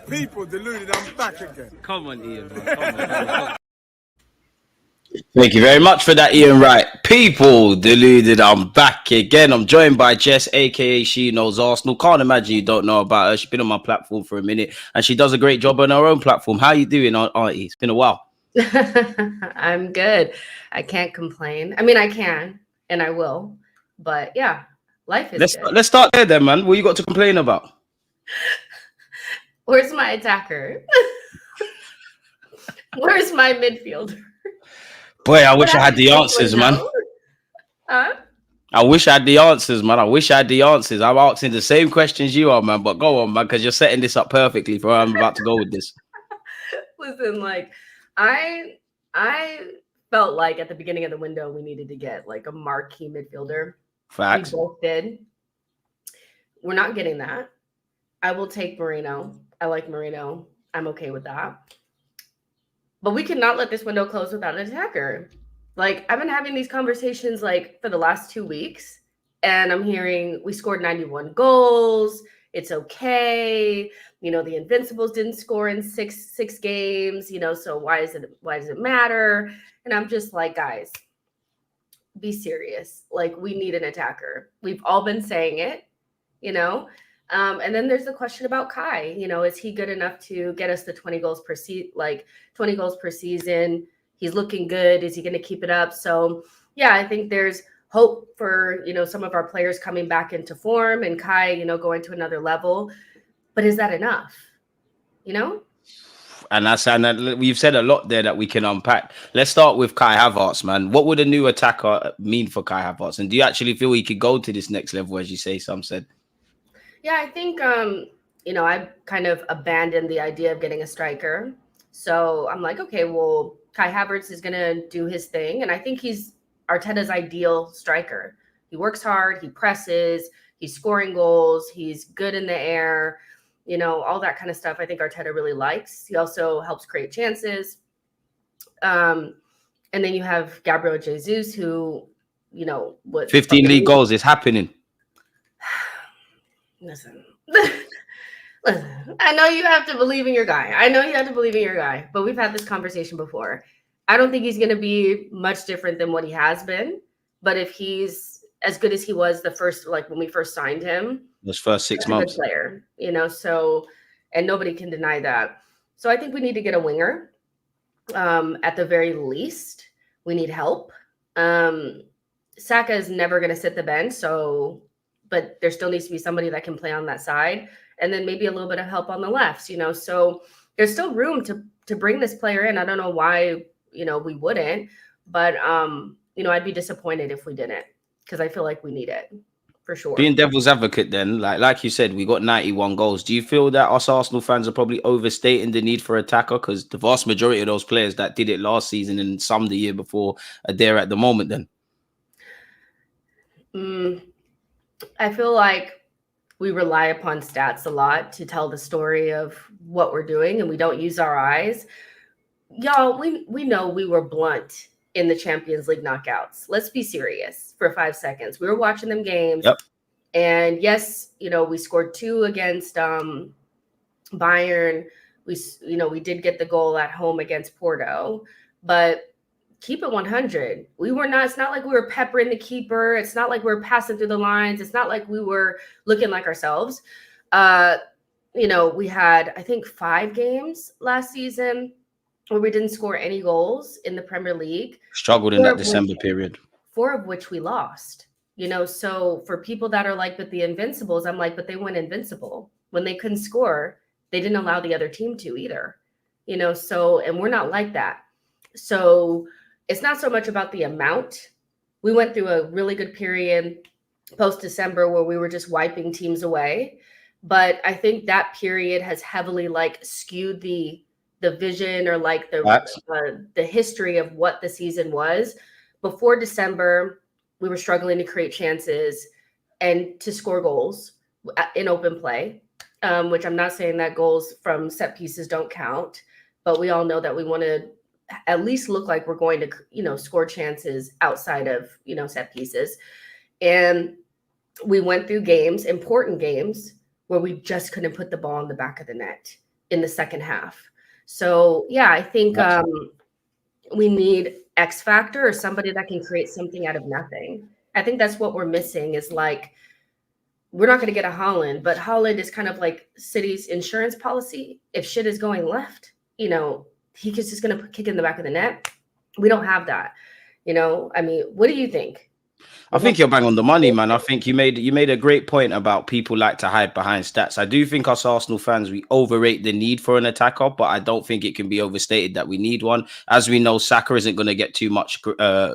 People deluded, I'm back again. Come on, Ian. Come on. Thank you very much for that, Ian Wright. People deluded, I'm back again. I'm joined by Jess, aka She Knows Arsenal. Can't imagine you don't know about her. She's been on my platform for a minute and she does a great job on her own platform. How you doing, Auntie? It's been a while. I'm good. I can't complain. I mean, I can and I will, but yeah, life is good. Let's start there then, man. What you got to complain about? Where's my attacker? Where's my midfielder? Boy, I wish I had the answers, man. Huh? I wish I had the answers, man. I wish I had the answers. I'm asking the same questions you are, man. But go on, man, because you're setting this up perfectly for where I'm about to go with this. Listen, like, I felt like at the beginning of the window we needed to get like a marquee midfielder. Facts. We both did. We're not getting that. I will take Merino. I like Merino. I'm okay with that. But we cannot let this window close without an attacker. Like, I've been having these conversations like for the last 2 weeks, and I'm hearing we scored 91 goals. It's okay. You know, the Invincibles didn't score in six games, you know, so why does it matter? And I'm just like, guys, be serious. Like, we need an attacker. We've all been saying it, you know. And then there's the question about Kai. You know, is he good enough to get us the 20 goals per season? He's looking good. Is he going to keep it up? So, yeah, I think there's hope for, you know, some of our players coming back into form and Kai, you know, going to another level. But is that enough? You know? And we've said a lot there that we can unpack. Let's start with Kai Havertz, man. What would a new attacker mean for Kai Havertz? And do you actually feel he could go to this next level, as you say, some said? Yeah, I think, you know, I've kind of abandoned the idea of getting a striker. So I'm like, okay, well, Kai Havertz is going to do his thing. And I think he's Arteta's ideal striker. He works hard. He presses. He's scoring goals. He's good in the air. You know, all that kind of stuff I think Arteta really likes. He also helps create chances. And then you have Gabriel Jesus, who, you know, 15 league goals is happening. Listen, I know you have to believe in your guy. But we've had this conversation before. I don't think he's going to be much different than what he has been. But if he's as good as he was when we first signed him, those first 6 months, player, you know, so, and nobody can deny that. So I think we need to get a winger. At the very least, we need help. Saka is never going to sit the bench. But there still needs to be somebody that can play on that side, and then maybe a little bit of help on the left, you know. So there's still room to bring this player in. I don't know why, you know, we wouldn't, but you know, I'd be disappointed if we didn't, because I feel like we need it for sure. Being devil's advocate, then, like you said, we got 91 goals. Do you feel that us Arsenal fans are probably overstating the need for attacker, because the vast majority of those players that did it last season and some the year before are there at the moment? Then. I feel like we rely upon stats a lot to tell the story of what we're doing, and we don't use our eyes. Y'all, we know we were blunt in the Champions League knockouts. Let's be serious for 5 seconds. We were watching them games. Yep. And yes, you know, we scored 2 against Bayern. We did get the goal at home against Porto, but keep it 100. It's not like we were peppering the keeper. It's not like we were passing through the lines. It's not like we were looking like ourselves. You know, we had, I think, 5 games last season where we didn't score any goals in the Premier League. Struggled in that December period. 4 of which we lost. You know, so for people that are like, but the Invincibles, I'm like, but they went invincible. when they couldn't score, they didn't allow the other team to either. So, and we're not like that. So it's not so much about the amount. We went through a really good period post-December where we were just wiping teams away. But I think that period has heavily skewed the vision or the history of what the season was. Before December, we were struggling to create chances and to score goals in open play, which I'm not saying that goals from set pieces don't count, but we all know that we want to at least look like we're going to, score chances outside of, set pieces. And we went through games, important games, where we just couldn't put the ball in the back of the net in the second half. So, yeah, I think we need X factor or somebody that can create something out of nothing. I think that's what we're missing is we're not going to get a Haaland, but Haaland is kind of like City's insurance policy. If shit is going left, he's just going to kick in the back of the net. We don't have that. I mean, what do you think? I think you're bang on the money, man. I think you made a great point about people like to hide behind stats. I do think us Arsenal fans, we overrate the need for an attacker, but I don't think it can be overstated that we need one. As we know, Saka isn't going to get too much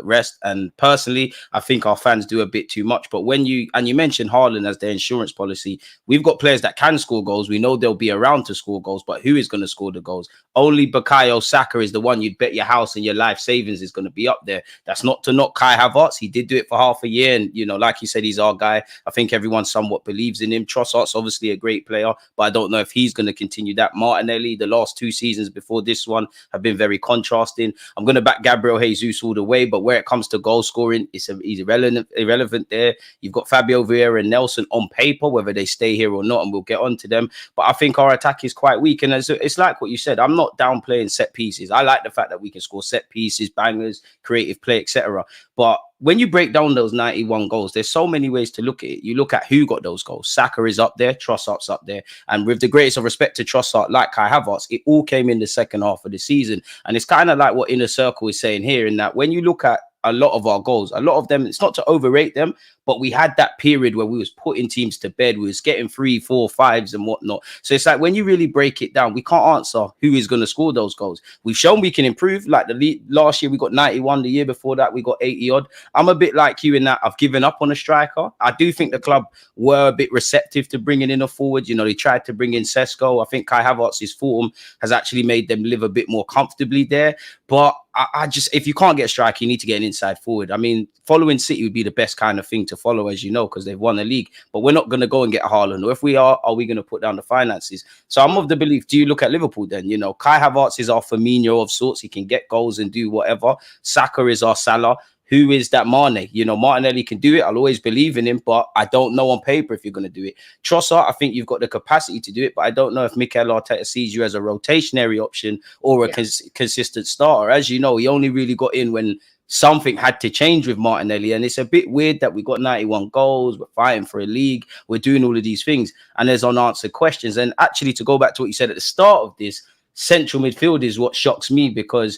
rest. And personally, I think our fans do a bit too much. But you mentioned Haaland as their insurance policy, we've got players that can score goals. We know they'll be around to score goals, but who is going to score the goals? Only Bukayo Saka is the one you'd bet your house and your life savings is going to be up there. That's not to knock Kai Havertz. He did do it for half a year. And, like you said, he's our guy. I think everyone somewhat believes in him. Trossard's obviously a great player, but I don't know if he's going to continue that. Martinelli, the last 2 seasons before this one have been very contrasting. I'm going to back Gabriel Jesus all the way, but where it comes to goal scoring, he's irrelevant there. You've got Fabio Vieira and Nelson on paper, whether they stay here or not, and we'll get on to them. But I think our attack is quite weak. And it's like what you said. I'm not downplaying set pieces. I like the fact that we can score set pieces, bangers, creative play, etc. But when you break down those 91 goals, there's so many ways to look at it. You look at who got those goals. Saka is up there, Trossard's up there. And with the greatest of respect to Trossard, like Kai Havertz, it all came in the second half of the season. And it's kind of like what Inner Circle is saying here, in that when you look at a lot of our goals, a lot of them, it's not to overrate them, but we had that period where we was putting teams to bed. We was getting 3, 4, 5s and whatnot. So it's like when you really break it down, we can't answer who is going to score those goals. We've shown we can improve. Like last year, we got 91. The year before that, we got 80 odd. I'm a bit like you in that I've given up on a striker. I do think the club were a bit receptive to bringing in a forward. They tried to bring in Sesko. I think Kai Havertz's form has actually made them live a bit more comfortably there. But I just, if you can't get a striker, you need to get an inside forward. I mean, following City would be the best kind of thing to follow, as you know, because they've won the league. But we're not going to go and get a Haaland. Or if we are we going to put down the finances? So I'm of the belief, do you look at Liverpool then? Kai Havertz is our Firmino of sorts. He can get goals and do whatever. Saka is our Salah. Who is that Mane? Martinelli can do it. I'll always believe in him, but I don't know on paper if you're going to do it. Trossard, I think you've got the capacity to do it, but I don't know if Mikel Arteta sees you as a rotationary option or a consistent starter. As you know, he only really got in when something had to change with Martinelli, and it's a bit weird that we got 91 goals, we're fighting for a league, we're doing all of these things, and there's unanswered questions. And actually, to go back to what you said at the start of this, central midfield is what shocks me, because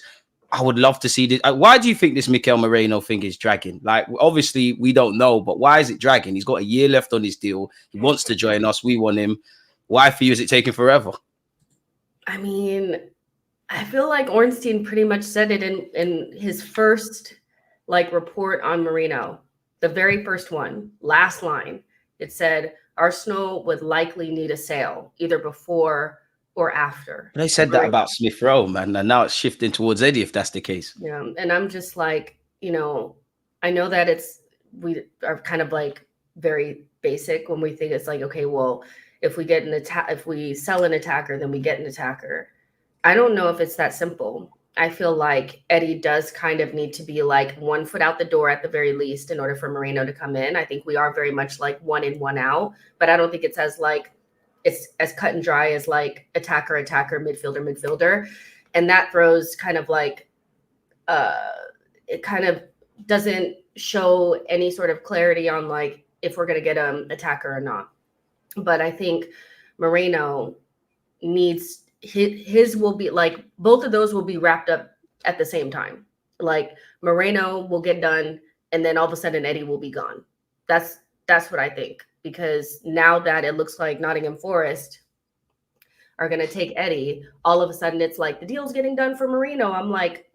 I would love to see this. Why do you think this Mikel Merino thing is dragging? Obviously, we don't know, but why is it dragging? He's got a year left on his deal. He wants to join us. We want him. Why for you is it taking forever? I mean, I feel like Ornstein pretty much said it in his first report on Merino, the very first one, last line. It said Arsenal would likely need a sale either before or after. They said that about Smith Rowe, man, and now it's shifting towards Eddie if that's the case. Yeah, and I'm just I know that we are kind of very basic when we think it's okay, well, if we get if we sell an attacker, then we get an attacker. I don't know if it's that simple. I feel like Eddie does kind of need to be 1 foot out the door at the very least in order for Merino to come in. I think we are very much 1 in, 1 out, but I don't think it's as cut and dry as attacker, midfielder. And that throws kind of it kind of doesn't show any sort of clarity on if we're going to get an attacker or not. But I think Merino needs his will be both of those will be wrapped up at the same time. Merino will get done, and then all of a sudden Eddie will be gone. That's what I think. because now that it looks like Nottingham Forest are going to take Eddie, all of a sudden it's like the deal's getting done for Merino. I'm like,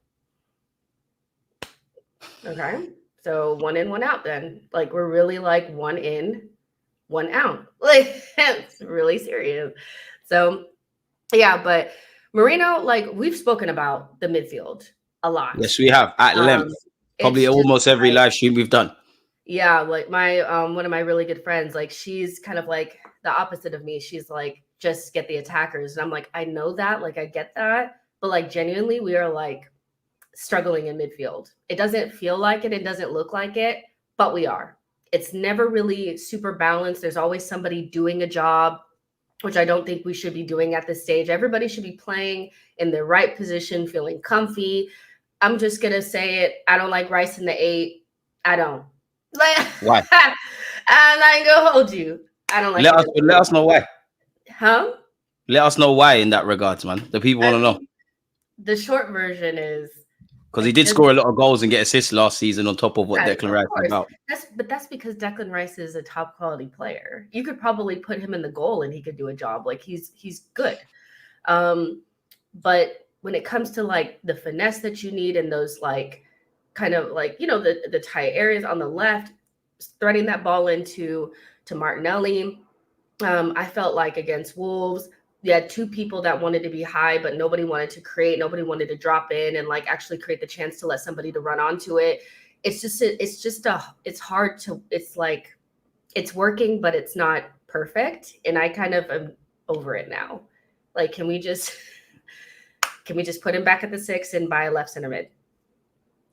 okay, so 1 in, 1 out then. Like, we're really like 1 in, 1 out. Like, it's really serious. So, yeah, but Merino, like, we've spoken about the midfield a lot. Yes, we have at length. Probably almost every live stream we've done. Yeah, like my one of my really good friends, like she's kind of like the opposite of me. She's like, just get the attackers. And I'm like, I know that, like I get that, but like genuinely we are like struggling in midfield. It doesn't feel like it doesn't look like it, but we are. It's never really super balanced. There's always somebody doing a job, which I don't think we should be doing at this stage. Everybody should be playing in the right position, feeling comfy. I'm just gonna say it. I don't like Rice in the 8. I don't. Like, why? I'm not gonna hold you. I don't like. Let us know why. Huh? Let us know why in that regards, man. The people want to know. The short version is because he did score a lot of goals and get assists last season on top of what Declan Rice is about. That's because Declan Rice is a top quality player. You could probably put him in the goal and he could do a job. Like he's good. But when it comes to like the finesse that you need and those like kind of like, you know, the tight areas on the left, threading that ball into Martinelli. I felt like against Wolves, you had 2 people that wanted to be high, but nobody wanted to create. Nobody wanted to drop in and like actually create the chance to let somebody to run onto it. It's hard to, it's like, it's working, but it's not perfect. And I kind of am over it now. Like, can we just put him back at the 6 and buy a left center mid?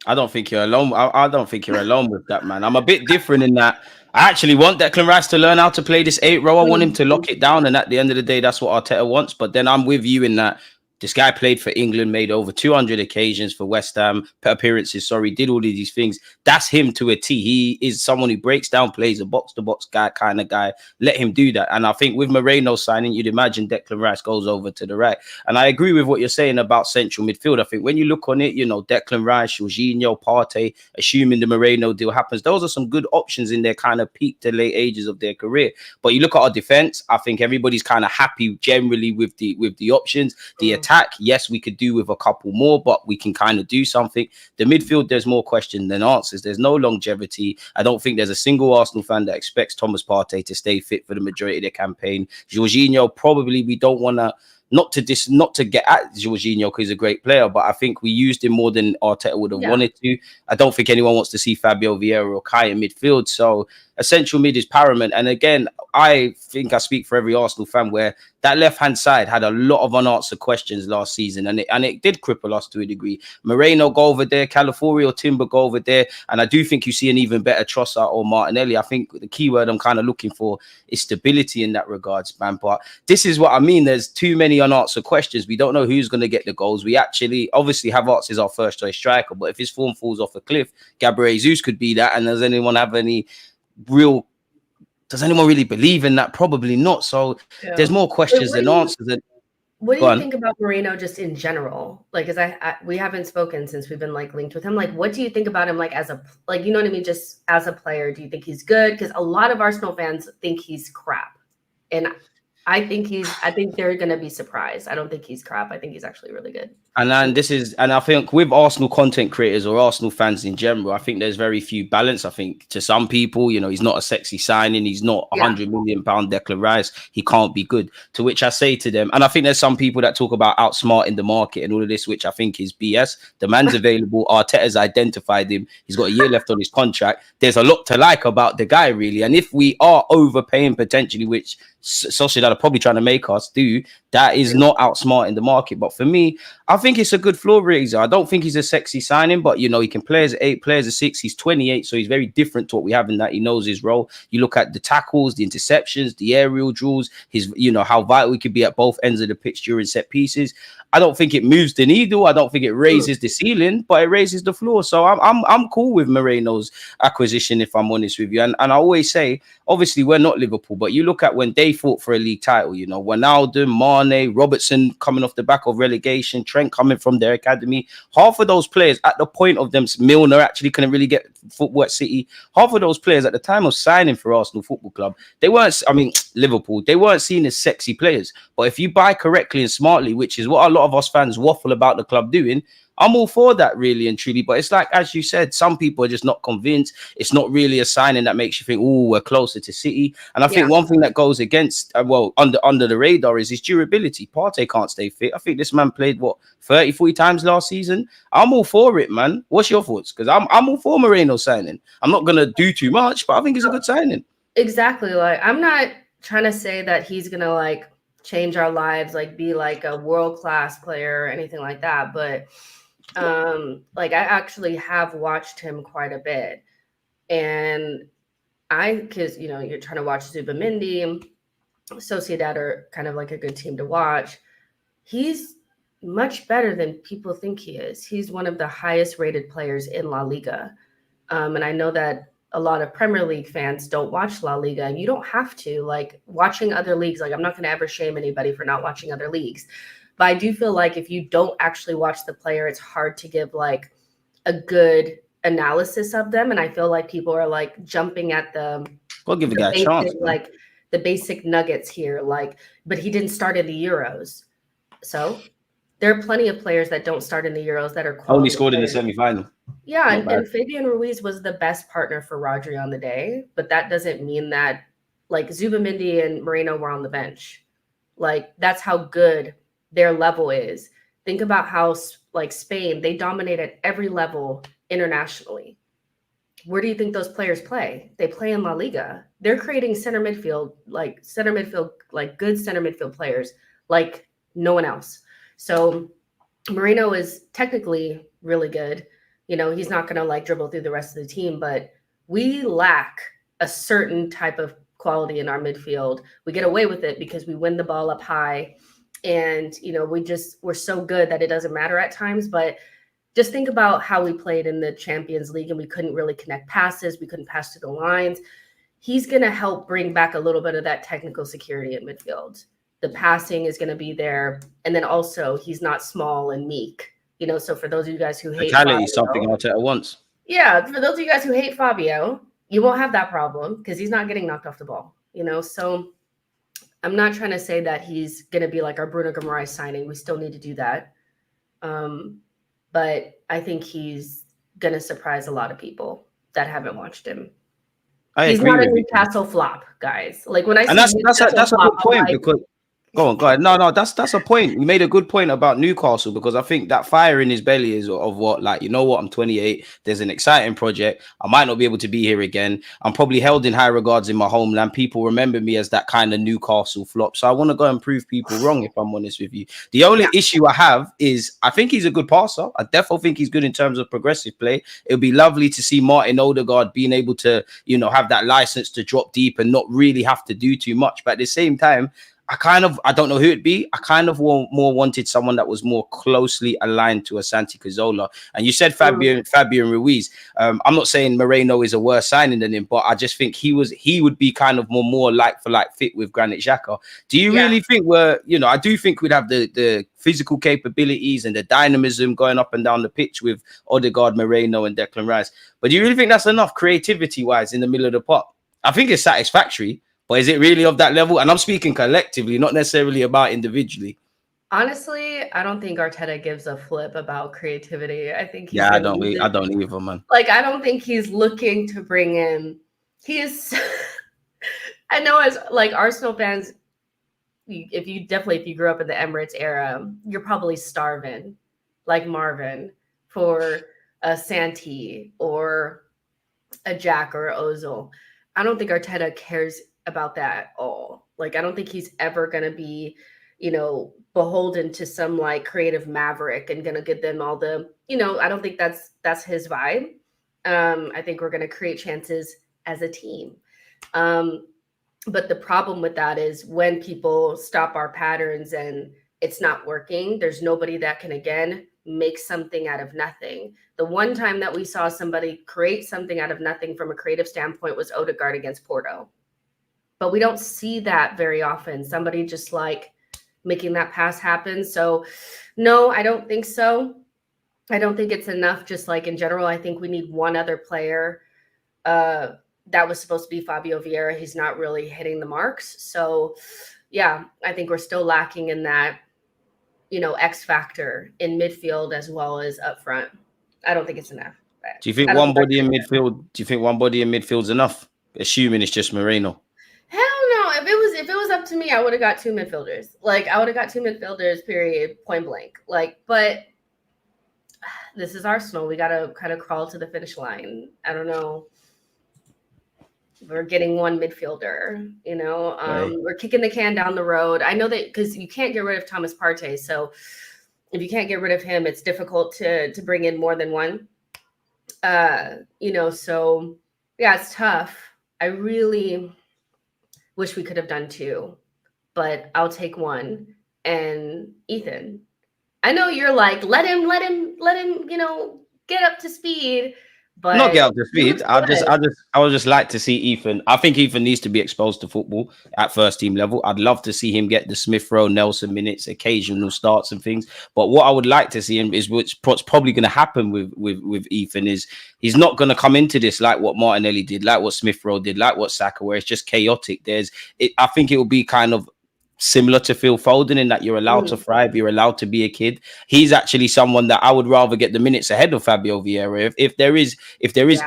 I don't think you're alone. I don't think you're alone with that, man. I'm a bit different in that I actually want Declan Rice to learn how to play this 8 row. I want him to lock it down. And at the end of the day, that's what Arteta wants. But then I'm with you in that this guy played for England, made over 200 occasions for West Ham appearances. Did all of these things. That's him to a T. He is someone who breaks down plays, a box-to-box guy kind of guy. Let him do that. And I think with Moreno signing, you'd imagine Declan Rice goes over to the right. And I agree with what you're saying about central midfield. I think when you look on it, you know, Declan Rice, Jorginho, Partey, assuming the Moreno deal happens, those are some good options in their kind of peak to late ages of their career. But you look at our defense, I think everybody's kind of happy generally with the options. The attack, yes, we could do with a couple more, but we can kind of do something. The midfield, there's more questions than answers. There's no longevity. I don't think there's a single Arsenal fan that expects Thomas Partey to stay fit for the majority of the campaign. Jorginho, probably we don't want to not to get at Jorginho because he's a great player, but I think we used him more than Arteta would have wanted to. I don't think anyone wants to see Fabio Vieira or Kai in midfield. So a central mid is paramount. And again, I think I speak for every Arsenal fan where that left-hand side had a lot of unanswered questions last season, and it did cripple us to a degree. Moreno go over there, Calafiori or Timber go over there, and I do think you see an even better Trossard or Martinelli. I think the key word I'm kind of looking for is stability in that regards, man. But this is what I mean. There's too many unanswered questions. We don't know who's going to get the goals. We actually obviously have Arts as our first choice striker, but if his form falls off a cliff, Gabriel Jesus could be that. And does anyone have any real? Does anyone really believe in that? Probably not. So there's more questions than answers. What do you think about Merino just in general? Like, because we haven't spoken since we've been like linked with him. Like, what do you think about him? Like, as a, like, you know what I mean? Just as a player, do you think he's good? Because a lot of Arsenal fans think he's crap. And I think they're going to be surprised. I don't think he's crap. I think he's actually really good. And I think with Arsenal content creators or Arsenal fans in general, I think there's very few balance. I think to some people, you know, he's not a sexy signing. He's not £100 million Declan Rice. He can't be good. To which I say to them, and I think there's some people that talk about outsmarting the market and all of this, which I think is BS. The man's available. Arteta's identified him. He's got a year left on his contract. There's a lot to like about the guy, really. And if we are overpaying potentially, which Sociedad are probably trying to make us do, that is not outsmarting the market. But for me, I think it's a good floor raiser. I don't think he's a sexy signing, but you know, he can play as 8, play as a 6. He's 28, so he's very different to what we have in that he knows his role. You look at the tackles, the interceptions, the aerial drills, his, you know, how vital he could be at both ends of the pitch during set pieces. I don't think it moves the needle. I don't think it raises the ceiling, but it raises the floor. So I'm cool with Moreno's acquisition, if I'm honest with you. And I always say, obviously, we're not Liverpool, but you look at when they fought for a league League title. You know, Ronaldo, Mane, Robertson coming off the back of relegation, Trent coming from their academy. Half of those players at the point of them, Milner actually couldn't really get football at City. Half of those players at the time of signing for Arsenal Football Club, they weren't, I mean, Liverpool, they weren't seen as sexy players. But if you buy correctly and smartly, which is what a lot of us fans waffle about the club doing, I'm all for that, really and truly. But it's like, as you said, some people are just not convinced. It's not really a signing that makes you think, oh, we're closer to City. And I think one thing that goes against, under the radar is his durability. Partey can't stay fit. I think this man played, 30, 40 times last season. I'm all for it, man. What's your thoughts? Because I'm all for Moreno signing. I'm not going to do too much, but I think it's a good signing. Exactly. Like, I'm not trying to say that he's going to, like, change our lives, like, be like a world-class player or anything like that. But like, I actually have watched him quite a bit, and because you're trying to watch Zubamendi, Sociedad are kind of like a good team to watch. He's much better than people think he is. He's one of the highest rated players in La Liga, and I know that a lot of Premier League fans don't watch La Liga, and you don't have to. Like, watching other leagues, like, I'm not going to ever shame anybody for not watching other leagues. But I do feel like if you don't actually watch the player, it's hard to give like a good analysis of them. And I feel like people are like jumping at We'll give the guy a chance, like the basic nuggets here. Like, but he didn't start in the Euros. So there are plenty of players that don't start in the Euros that are quality only scored players. in the semi-final. Yeah, and Fabian Ruiz was the best partner for Rodri on the day. But that doesn't mean that like Zubamendi and Moreno were on the bench. Like, that's how good their level is. Think about how, like, Spain, they dominate at every level internationally. Where do you think those players play? They play in La Liga. They're creating center midfield, like good center midfield players, like no one else. So Merino is technically really good. He's not going to like dribble through the rest of the team, but we lack a certain type of quality in our midfield. We get away with it because we win the ball up high. And, we're so good that it doesn't matter at times. But just think about how we played in the Champions League and we couldn't really connect passes. We couldn't pass to the lines. He's going to help bring back a little bit of that technical security in midfield. The passing is going to be there. And then also he's not small and meek. So for those of you guys who hate Fabio, something Arteta wants. Yeah, for those of you guys who hate Fabio, you won't have that problem because he's not getting knocked off the ball. So I'm not trying to say that he's going to be like our Bruno Guimaraes signing. We still need to do that. But I think he's going to surprise a lot of people that haven't watched him. He's not a Newcastle flop, guys. Like, when I and that's a good point, because go on. No, that's a point. You made a good point about Newcastle, because I think that fire in his belly is of what, like, I'm 28. There's an exciting project. I might not be able to be here again. I'm probably held in high regards in my homeland. People remember me as that kind of Newcastle flop. So I want to go and prove people wrong, if I'm honest with you. The only issue I have is I think he's a good passer. I definitely think he's good in terms of progressive play. It would be lovely to see Martin Odegaard being able to, have that license to drop deep and not really have to do too much. But at the same time, I don't know who it'd be. I kind of more wanted someone that was more closely aligned to a Santi Cazorla. And you said Fabian Ruiz. I'm not saying Moreno is a worse signing than him, but I just think he would be kind of more like for like fit with Granit Xhaka. Do you really think I do think we'd have the physical capabilities and the dynamism going up and down the pitch with Odegaard, Moreno and Declan Rice. But do you really think that's enough creativity-wise in the middle of the pot? I think it's satisfactory. But is it really of that level? And I'm speaking collectively, not necessarily about individually. Honestly, I don't think Arteta gives a flip about creativity. I think I don't either, man. Like, I don't think he's looking to bring in. He is. I know, as like Arsenal fans, if you grew up in the Emirates era, you're probably starving, like Marvin, for a Santi or a Jack or Ozil. I don't think Arteta cares about that at all. Like, I don't think he's ever going to be, beholden to some like creative maverick and going to give them all the, I don't think that's his vibe. I think we're going to create chances as a team. But the problem with that is when people stop our patterns and it's not working, there's nobody that can, again, make something out of nothing. The one time that we saw somebody create something out of nothing from a creative standpoint was Odegaard against Porto. but we don't see that very often. Somebody just like making that pass happen. So no, I don't think so. I don't think it's enough. Just like in general, I think we need one other player. That was supposed to be Fabio Vieira. He's not really hitting the marks. So yeah, I think we're still lacking in that, X factor in midfield as well as up front. I don't think it's enough. Do you think one body in midfield? Do you think one body in midfield's enough? Assuming it's just Merino. Hell no. If it was up to me, I would have got 2 midfielders. Like I would have got 2 midfielders, period, point blank. Like, but this is Arsenal. We gotta kind of crawl to the finish line. I don't know. We're getting 1 midfielder, Right. We're kicking the can down the road. I know that because you can't get rid of Thomas Partey. So if you can't get rid of him, it's difficult to bring in more than one. So yeah, it's tough. I really wish we could have done 2, but I'll take 1. And Ethan, I know you're like, let him, get up to speed. But Not get up to speed. I would just like to see Ethan. I think Ethan needs to be exposed to football at first team level. I'd love to see him get the Smith Rowe, Nelson minutes, occasional starts and things. But what I would like to see him is what's probably going to happen with Ethan is he's not going to come into this like what Martinelli did, like what Smith Rowe did, like what Saka, where it's just chaotic. I think it will be kind of similar to Phil Foden in that you're allowed to thrive, you're allowed to be a kid. He's actually someone that I would rather get the minutes ahead of Fabio Vieira. If there is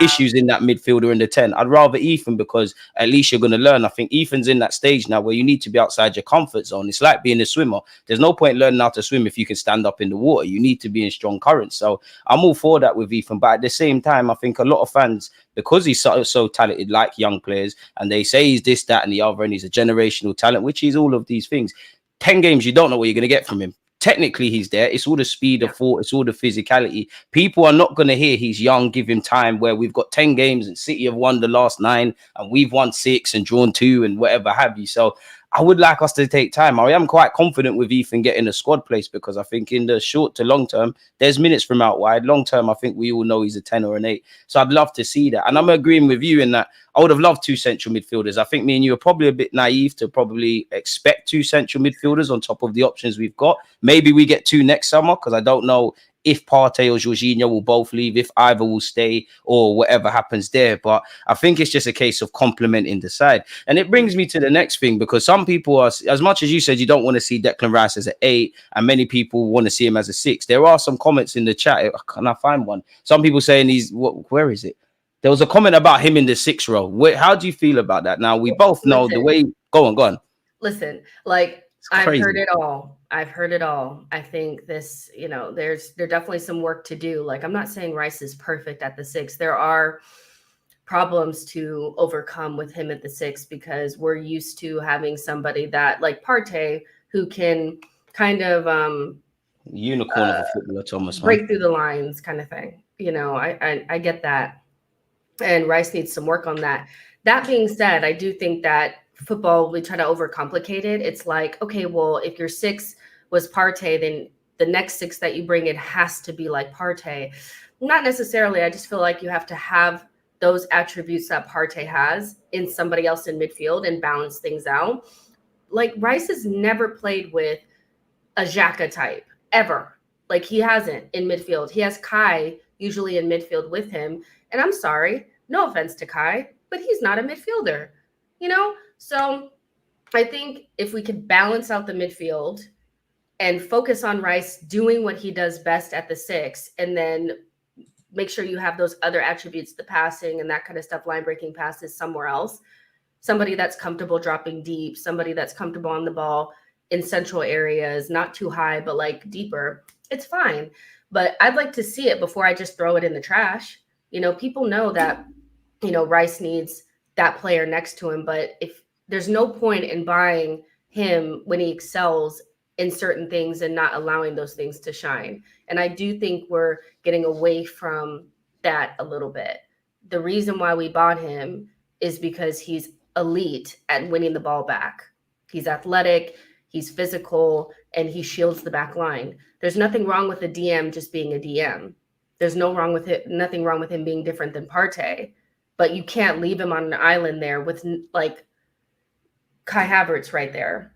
issues in that midfielder in the 10, I'd rather Ethan because at least you're going to learn. I think Ethan's in that stage now where you need to be outside your comfort zone. It's like being a swimmer. There's no point learning how to swim if you can stand up in the water. You need to be in strong currents. So I'm all for that with Ethan. But at the same time, I think a lot of fans, because he's so talented, like young players, and they say he's this, that, and the other, and he's a generational talent, which he's all of these things. 10 games, you don't know what you're going to get from him. Technically, he's there. It's all the speed of thought. It's all the physicality. People are not going to hear he's young, give him time, where we've got 10 games and City have won the last 9 and we've won 6 and drawn 2 and whatever have you. So I would like us to take time. I am quite confident with Ethan getting a squad place because I think in the short to long term, there's minutes from out wide. Long term, I think we all know he's a 10 or an 8. So I'd love to see that. And I'm agreeing with you in that I would have loved 2 central midfielders. I think me and you are probably a bit naive to probably expect 2 central midfielders on top of the options we've got. Maybe we get 2 next summer because I don't know if Partey or Jorginho will both leave, if either will stay or whatever happens there. But I think it's just a case of complementing the side. And it brings me to the next thing, because some people are, as much as you said, you don't want to see Declan Rice as an 8 and many people want to see him as a 6. There are some comments in the chat. Can I find one? Some people saying where is it? There was a comment about him in the 6 role. How do you feel about that? Now, we both know the way. Go on. Listen, like, I've heard it all. I think this, there's definitely some work to do. Like, I'm not saying Rice is perfect at the 6. There are problems to overcome with him at the 6 because we're used to having somebody that, like Partey, who can kind of unicorn of a footballer, Thomas, break through the lines, kind of thing. I get that, and Rice needs some work on that. That being said, I do think that football, we try to overcomplicate it. It's like, okay, well, if your 6 was Partey, then the next 6 that you bring in has to be like Partey. Not necessarily. I just feel like you have to have those attributes that Partey has in somebody else in midfield and balance things out. Like, Rice has never played with a Xhaka type ever. Like, he hasn't in midfield. He has Kai usually in midfield with him. And I'm sorry, no offense to Kai, but he's not a midfielder, So I think if we could balance out the midfield and focus on Rice doing what he does best at the 6, and then make sure you have those other attributes, the passing and that kind of stuff, line breaking passes somewhere else, somebody that's comfortable dropping deep, somebody that's comfortable on the ball in central areas, not too high, but like deeper, it's fine. But I'd like to see it before I just throw it in the trash. People know that, Rice needs that player next to him, but if there's no point in buying him when he excels in certain things and not allowing those things to shine. And I do think we're getting away from that a little bit. The reason why we bought him is because he's elite at winning the ball back. He's athletic, he's physical, and he shields the back line. There's nothing wrong with a DM just being a DM. There's nothing wrong with him being different than Partey, but you can't leave him on an island there with like Kai Havertz right there,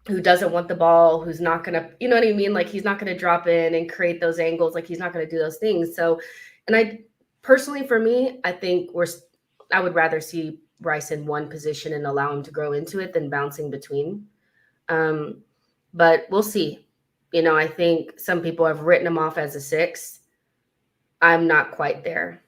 who doesn't want the ball, who's not going to, you know what I mean? Like, he's not going to drop in and create those angles. Like, he's not going to do those things. So, and I personally, for me, I think I would rather see Rice in one position and allow him to grow into it than bouncing between. But we'll see. You know, I think some people have written him off as a 6. I'm not quite there.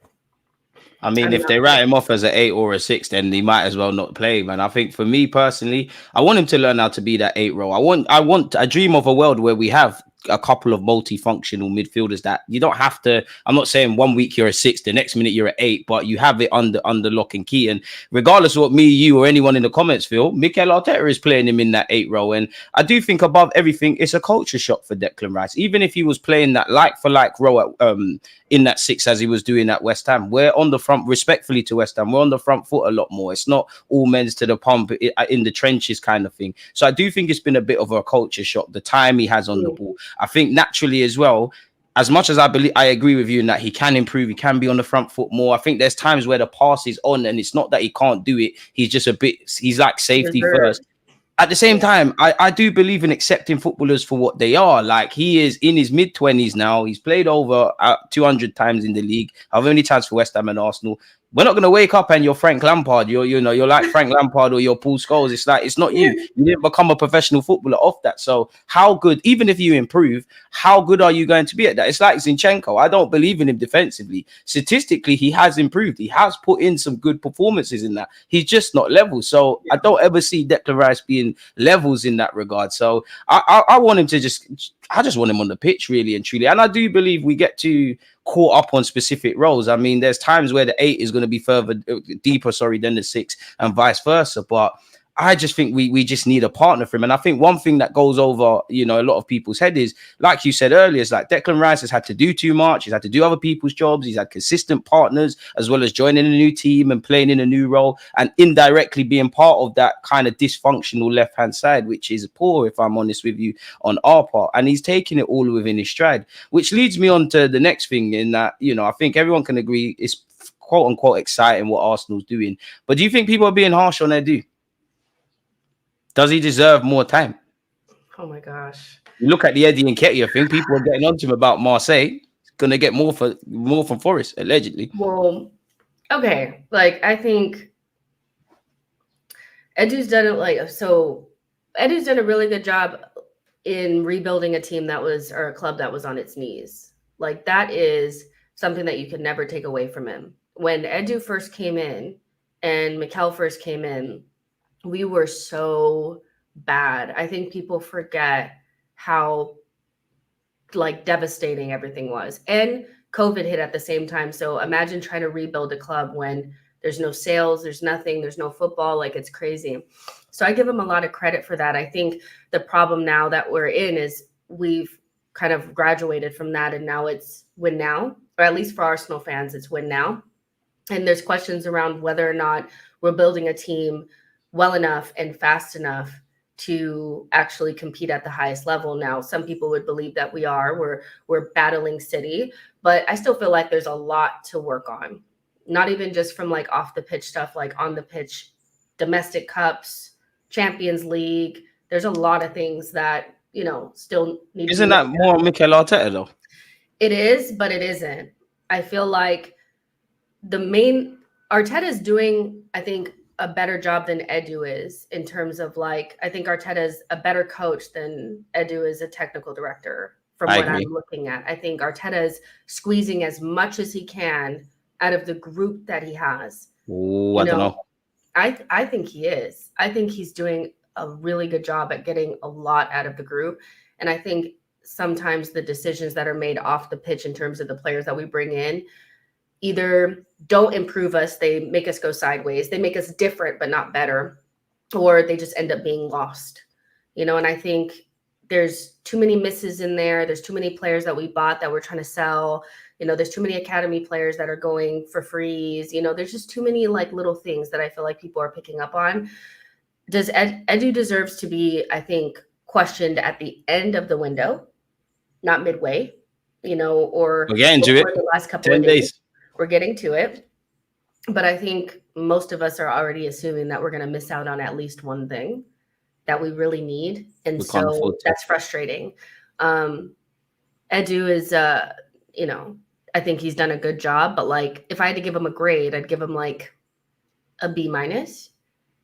I mean, if they write him off as an 8 or a 6, then he might as well not play, man. I think for me personally, I want him to learn how to be that 8 role. I dream of a world where we have a couple of multifunctional midfielders that you don't have to. I'm not saying 1 week you're a 6, the next minute you're an 8, but you have it under lock and key. And regardless of what me, you, or anyone in the comments feel, Mikel Arteta is playing him in that 8 role. And I do think above everything, it's a culture shock for Declan Rice. Even if he was playing that like for like role in that 6 as he was doing at West Ham, we're on the front, respectfully to West Ham, we're on the front foot a lot more. It's not all men's to the pump in the trenches kind of thing. So I do think it's been a bit of a culture shock, the time he has on the ball. I think naturally as well, as much as I agree with you in that he can improve, he can be on the front foot more. I think there's times where the pass is on and it's not that he can't do it. He's like safety first. At the same time, I do believe in accepting footballers for what they are. Like, he is in his mid-20s now. He's played over 200 times in the league. How many times for West Ham and Arsenal? We're not going to wake up and you're Frank Lampard. You're like Frank Lampard or you're Paul Scholes. It's like, it's not you. You didn't become a professional footballer off that. So how good, even if you improve, how good are you going to be at that? It's like Zinchenko. I don't believe in him defensively. Statistically, he has improved. He has put in some good performances in that. He's just not level. So I don't ever see Declan Rice being levels in that regard. So I want him to I just want him on the pitch, really and truly. And I do believe we get too caught up on specific roles. I mean, there's times where the 8 is going to be deeper than the 6 and vice versa. But I just think we just need a partner for him. And I think one thing that goes over, a lot of people's head is, like you said earlier, it's like Declan Rice has had to do too much. He's had to do other people's jobs. He's had consistent partners, as well as joining a new team and playing in a new role and indirectly being part of that kind of dysfunctional left-hand side, which is poor, if I'm honest with you, on our part. And he's taking it all within his stride, which leads me on to the next thing in that, I think everyone can agree it's quote unquote exciting what Arsenal's doing. But do you think people are being harsh on Edu? Does he deserve more time? Oh my gosh! You look at the Eddie and Nketiah thing. People are getting on to him about Marseille. He's gonna get more from Forest, allegedly. Well, okay. Like, I think Edu's done it. Edu's done a really good job in rebuilding a team or a club that was on its knees. Like, that is something that you could never take away from him. When Edu first came in and Mikel first came in, we were so bad. I think people forget how devastating everything was. And COVID hit at the same time. So imagine trying to rebuild a club when there's no sales, there's nothing, there's no football. Like, it's crazy. So I give him a lot of credit for that. I think the problem now that we're in is we've kind of graduated from that, and now it's win now, or at least for Arsenal fans, it's win now. And there's questions around whether or not we're building a team well enough and fast enough to actually compete at the highest level. Now, some people would believe that we are. We're battling City, but I still feel like there's a lot to work on. Not even just from off the pitch stuff, on the pitch, domestic cups, Champions League. There's a lot of things that, still need. Isn't that more Mikel Arteta though? It is, but it isn't. I feel like Arteta is doing, I think, a better job than Edu is in terms of I think Arteta is a better coach than Edu is a technical director from what I'm looking at. I think Arteta is squeezing as much as he can out of the group that he has. Ooh, I don't know. I think he is. I think he's doing a really good job at getting a lot out of the group. And I think sometimes the decisions that are made off the pitch in terms of the players that we bring in either don't improve us, they make us go sideways, they make us different but not better, or they just end up being lost. And I think there's too many misses in there. There's too many players that we bought that we're trying to sell. There's too many academy players that are going for frees. There's just too many little things that I feel like people are picking up on. Does Edu deserves to be, I think, questioned at the end of the window, not midway, or we're getting to it. The last couple 10 of days. We're getting to it. But I think most of us are already assuming that we're going to miss out on at least one thing that we really need. And We can't afford so to. that's frustrating. Edu is, you know, I think he's done a good job, but like if I had to give him a grade, I'd give him like a B minus,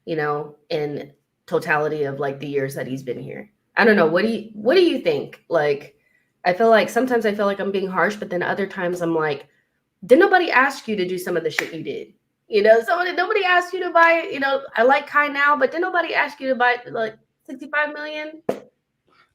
you know, in totality of like the years that he's been here. I don't know. What do you think? Like, I feel like sometimes I feel like I'm being harsh, but then other times I'm like, did nobody ask you to do some of the shit you did? You know, nobody asked you to buy, you know, I like Kai now, but did nobody ask you to buy like 65 million?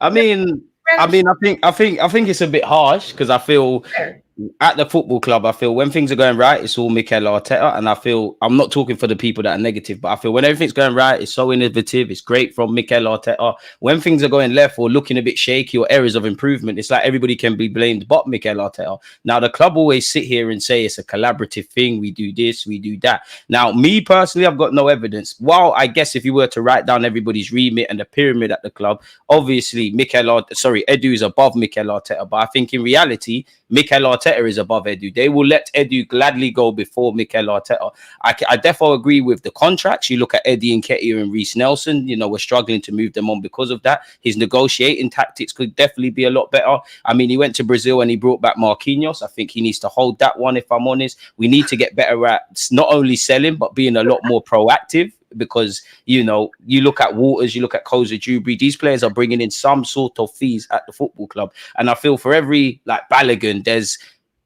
I mean, I French? mean, I think it's a bit harsh because I feel Fair. at the football club, I feel when things are going right, it's all Mikel Arteta, and I feel I'm not talking for the people that are negative, but I feel when everything's going right, it's so innovative, it's great from Mikel Arteta. When things are going left or looking a bit shaky or areas of improvement, it's like everybody can be blamed but Mikel Arteta. Now the club always sit here and say it's a collaborative thing. We do this, we do that. Now, me personally, I've got no evidence. While I guess if you were to write down everybody's remit and the pyramid at the club, obviously Edu is above Mikel Arteta, but I think in reality, Mikel Arteta is above Edu. They will let Edu gladly go before Mikel Arteta. I definitely agree with the contracts. You look at Eddie Nketiah and Reece Nelson, you know, we're struggling to move them on because of that. His negotiating tactics could definitely be a lot better. I mean, he went to Brazil and he brought back Marquinhos. I think he needs to hold that one, if I'm honest. We need to get better at not only selling, but being a lot more proactive. Because, you know, you look at Waters, you look at Koza Jubri, these players are bringing in some sort of fees at the football club. And I feel for every, like, Balogun, there's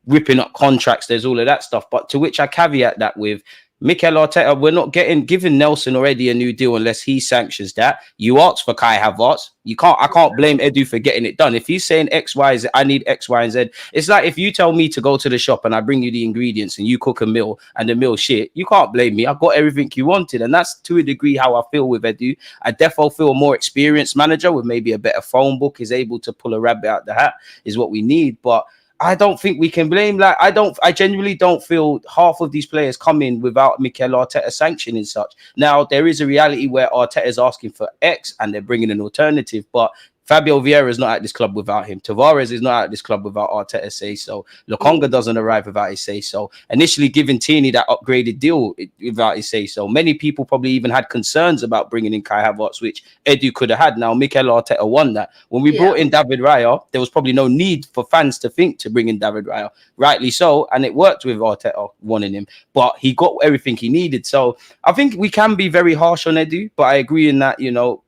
ripping up contracts, there's all of that stuff. But to which I caveat that with Mikel Arteta, we're not giving Nelson already a new deal unless he sanctions that. You asked for Kai Havertz. I can't blame Edu for getting it done. If he's saying X, Y, Z, I need X, Y, and Z. It's like if you tell me to go to the shop and I bring you the ingredients and you cook a meal and the meal shit, you can't blame me. I got everything you wanted. And that's to a degree how I feel with Edu. I definitely feel a more experienced manager with maybe a better phone book is able to pull a rabbit out the hat is what we need. But I don't think we can blame. Like, I genuinely don't feel half of these players come in without Mikel Arteta sanctioning such. Now, there is a reality where Arteta is asking for X and they're bringing an alternative, but Fabio Vieira is not at this club without him. Tavares is not at this club without Arteta say so. Lokonga doesn't arrive without his say so. Initially giving Tierney that upgraded deal without his say so. Many people probably even had concerns about bringing in Kai Havertz, which Edu could have had. Now, Mikel Arteta won that. When we brought in David Raya, there was probably no need for fans to think to bring in David Raya. Rightly so. And it worked with Arteta wanting him. But he got everything he needed. So I think we can be very harsh on Edu. But I agree in that, you know,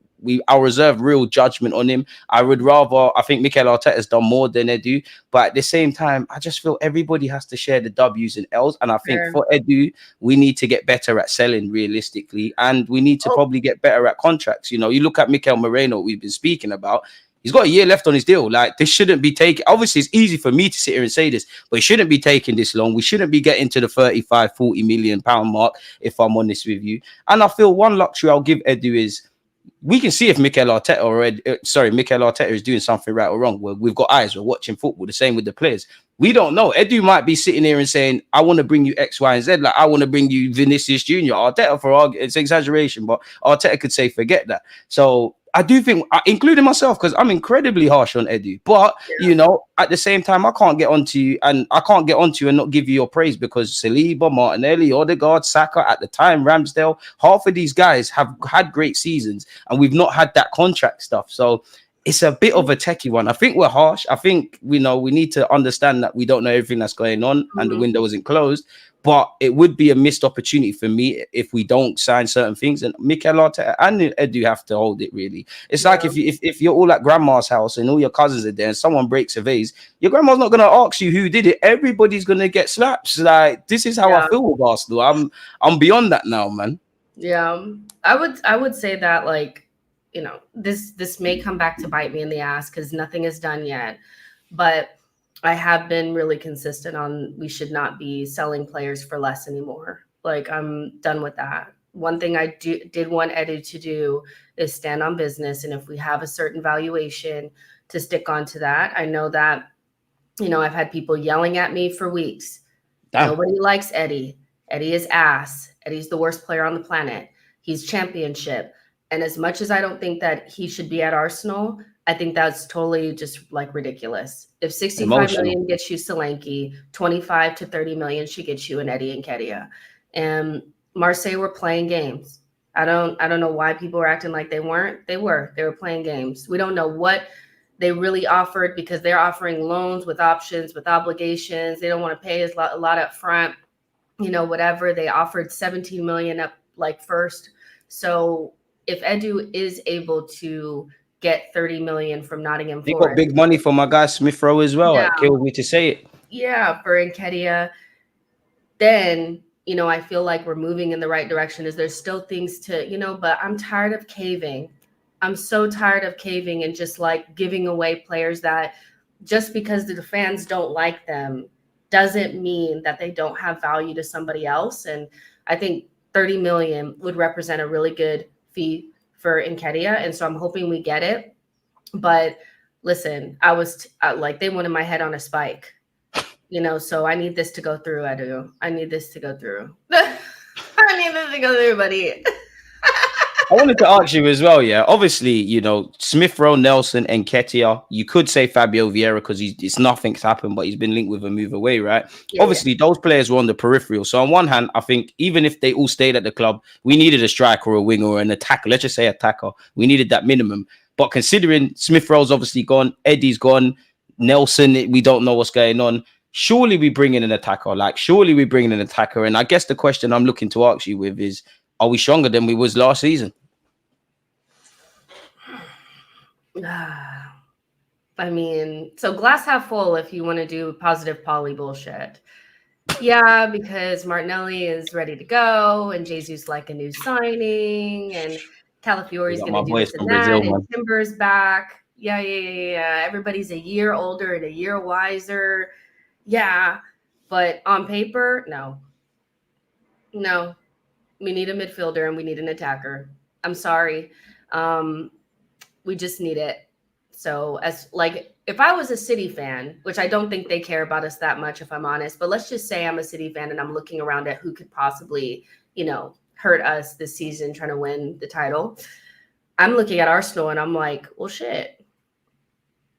I'll reserve real judgment on him. I think Mikel Arteta has done more than Edu, but at the same time, I just feel everybody has to share the W's and L's. And I think for Edu, we need to get better at selling realistically, and we need to probably get better at contracts. You know, you look at Mikel Merino, we've been speaking about. He's got a year left on his deal. Like, this shouldn't be taking. Obviously, it's easy for me to sit here and say this, but it shouldn't be taking this long. We shouldn't be getting to the 35, 40 million pound mark, if I'm honest with you. And I feel one luxury I'll give Edu is, we can see if Mikel Arteta is doing something right or wrong. We've got eyes. We're watching football. The same with the players. We don't know. Edu might be sitting here and saying, I want to bring you X, Y, and Z. Like, I want to bring you Vinicius Jr. Arteta, it's exaggeration, but Arteta could say, forget that. So I do think, including myself, because I'm incredibly harsh on Edu. But, you know, at the same time, I can't get onto you and not give you your praise, because Saliba, Martinelli, Odegaard, Saka, at the time, Ramsdale, half of these guys have had great seasons and we've not had that contract stuff. So it's a bit of a techie one. I think we're harsh. I think, we need to understand that we don't know everything that's going on and the window isn't closed. But it would be a missed opportunity for me if we don't sign certain things. And Mikel Arteta and Edu have to hold it, really. It's like if you're all at grandma's house and all your cousins are there and someone breaks a vase, your grandma's not going to ask you who did it. Everybody's going to get slaps. Like, this is how I feel with Arsenal. I'm beyond that now, man. Yeah, I would say that, like, you know, this may come back to bite me in the ass because nothing is done yet. But I have been really consistent on we should not be selling players for less anymore. Like, I'm done with that. One thing I did want Edu to do is stand on business. And if we have a certain valuation, to stick on to that. I know that, you know, I've had people yelling at me for weeks. Damn. Nobody likes Eddie. Eddie is ass. Eddie's the worst player on the planet. He's championship. And as much as I don't think that he should be at Arsenal, I think that's totally just like ridiculous. If 65 million gets you Solanke, 25 to 30 million should get you an Eddie Nketiah. And Marseille were playing games. I don't know why people were acting like they weren't. They were playing games. We don't know what they really offered because they're offering loans with options, with obligations. They don't want to pay a lot up front, whatever. They offered 17 million up like first. So if Edu is able to get 30 million from Nottingham They Forest, got big money for my guy Smith Rowe as well. Yeah. It kills me to say it. Yeah, for Nketiah, then I feel like we're moving in the right direction. There's still things to, but I'm tired of caving. I'm so tired of caving and just like giving away players that just because the fans don't like them doesn't mean that they don't have value to somebody else. And I think 30 million would represent a really good fee for Nketiah. And so I'm hoping we get it. But listen, they wanted my head on a spike. So I need this to go through, Edu. I need this to go through. I need this to go through, buddy. I wanted to ask you as well, yeah. Obviously, Smith Rowe, Nelson, and Nketiah. You could say Fabio Vieira because it's nothing's happened, but he's been linked with a move away, right? Yeah, Obviously, those players were on the peripheral. So on one hand, I think even if they all stayed at the club, we needed a striker or a winger or an attacker. Let's just say attacker. We needed that minimum. But considering Smith Rowe's obviously gone, Eddie's gone, Nelson, we don't know what's going on. Surely we bring in an attacker. And I guess the question I'm looking to ask you with is, are we stronger than we was last season? I mean, so glass half full if you want to do positive poly bullshit. Yeah, because Martinelli is ready to go and Jesus like a new signing and Calafiori's going to do this and that and Timber's back. Yeah. Everybody's a year older and a year wiser. Yeah, but on paper, no. We need a midfielder and we need an attacker. I'm sorry. We just need it. So if I was a City fan, which I don't think they care about us that much, if I'm honest, but let's just say I'm a City fan and I'm looking around at who could possibly, hurt us this season trying to win the title. I'm looking at Arsenal and I'm like, well, shit,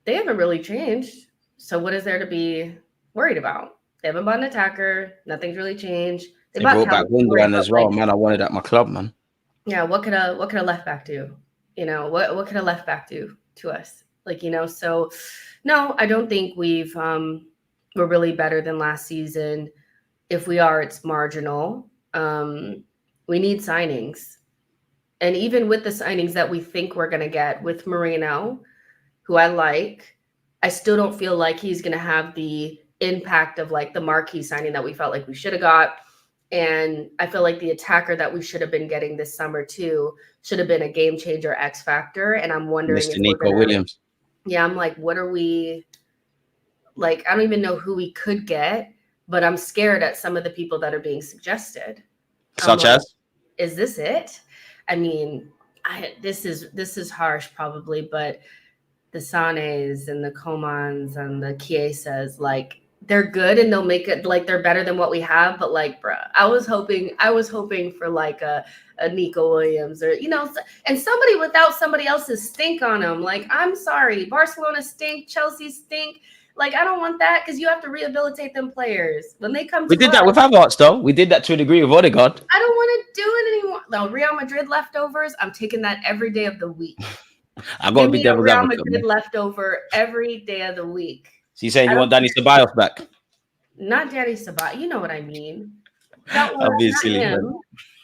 they haven't really changed. So what is there to be worried about? They haven't bought an attacker. Nothing's really changed. They brought back Gundogan as well, man. I wanted at my club, man. Yeah, what could a left back do? What could a left back do to us? So no, I don't think we're really better than last season. If we are, it's marginal. We need signings. And even with the signings that we think we're going to get with Merino, who I like, I still don't feel like he's going to have the impact of like the marquee signing that we felt like we should have got. And I feel like the attacker that we should have been getting this summer too should have been a game changer, X factor. And I'm wondering Mr. Nico Williams. Yeah, I'm like, what are we like? I don't even know who we could get, but I'm scared at some of the people that are being suggested. Such as? Is this it? I mean, this is harsh probably, but the Sanes and the Comans and the Chiesas, like, they're good and they'll make it like they're better than what we have. But like, bruh, I was hoping for like a Nico Williams or, and somebody without somebody else's stink on them. Like, I'm sorry, Barcelona stink, Chelsea stink. Like, I don't want that because you have to rehabilitate them players when they come. We did that with Havertz, though. We did that to a degree with Odegaard. I don't want to do it anymore. No, Real Madrid leftovers. I'm taking that every day of the week. I got to be devil's advocate. Real Madrid leftover every day of the week. So you're saying you want Dani Ceballos back? Not Dani Ceballos. You know what I mean. Obviously,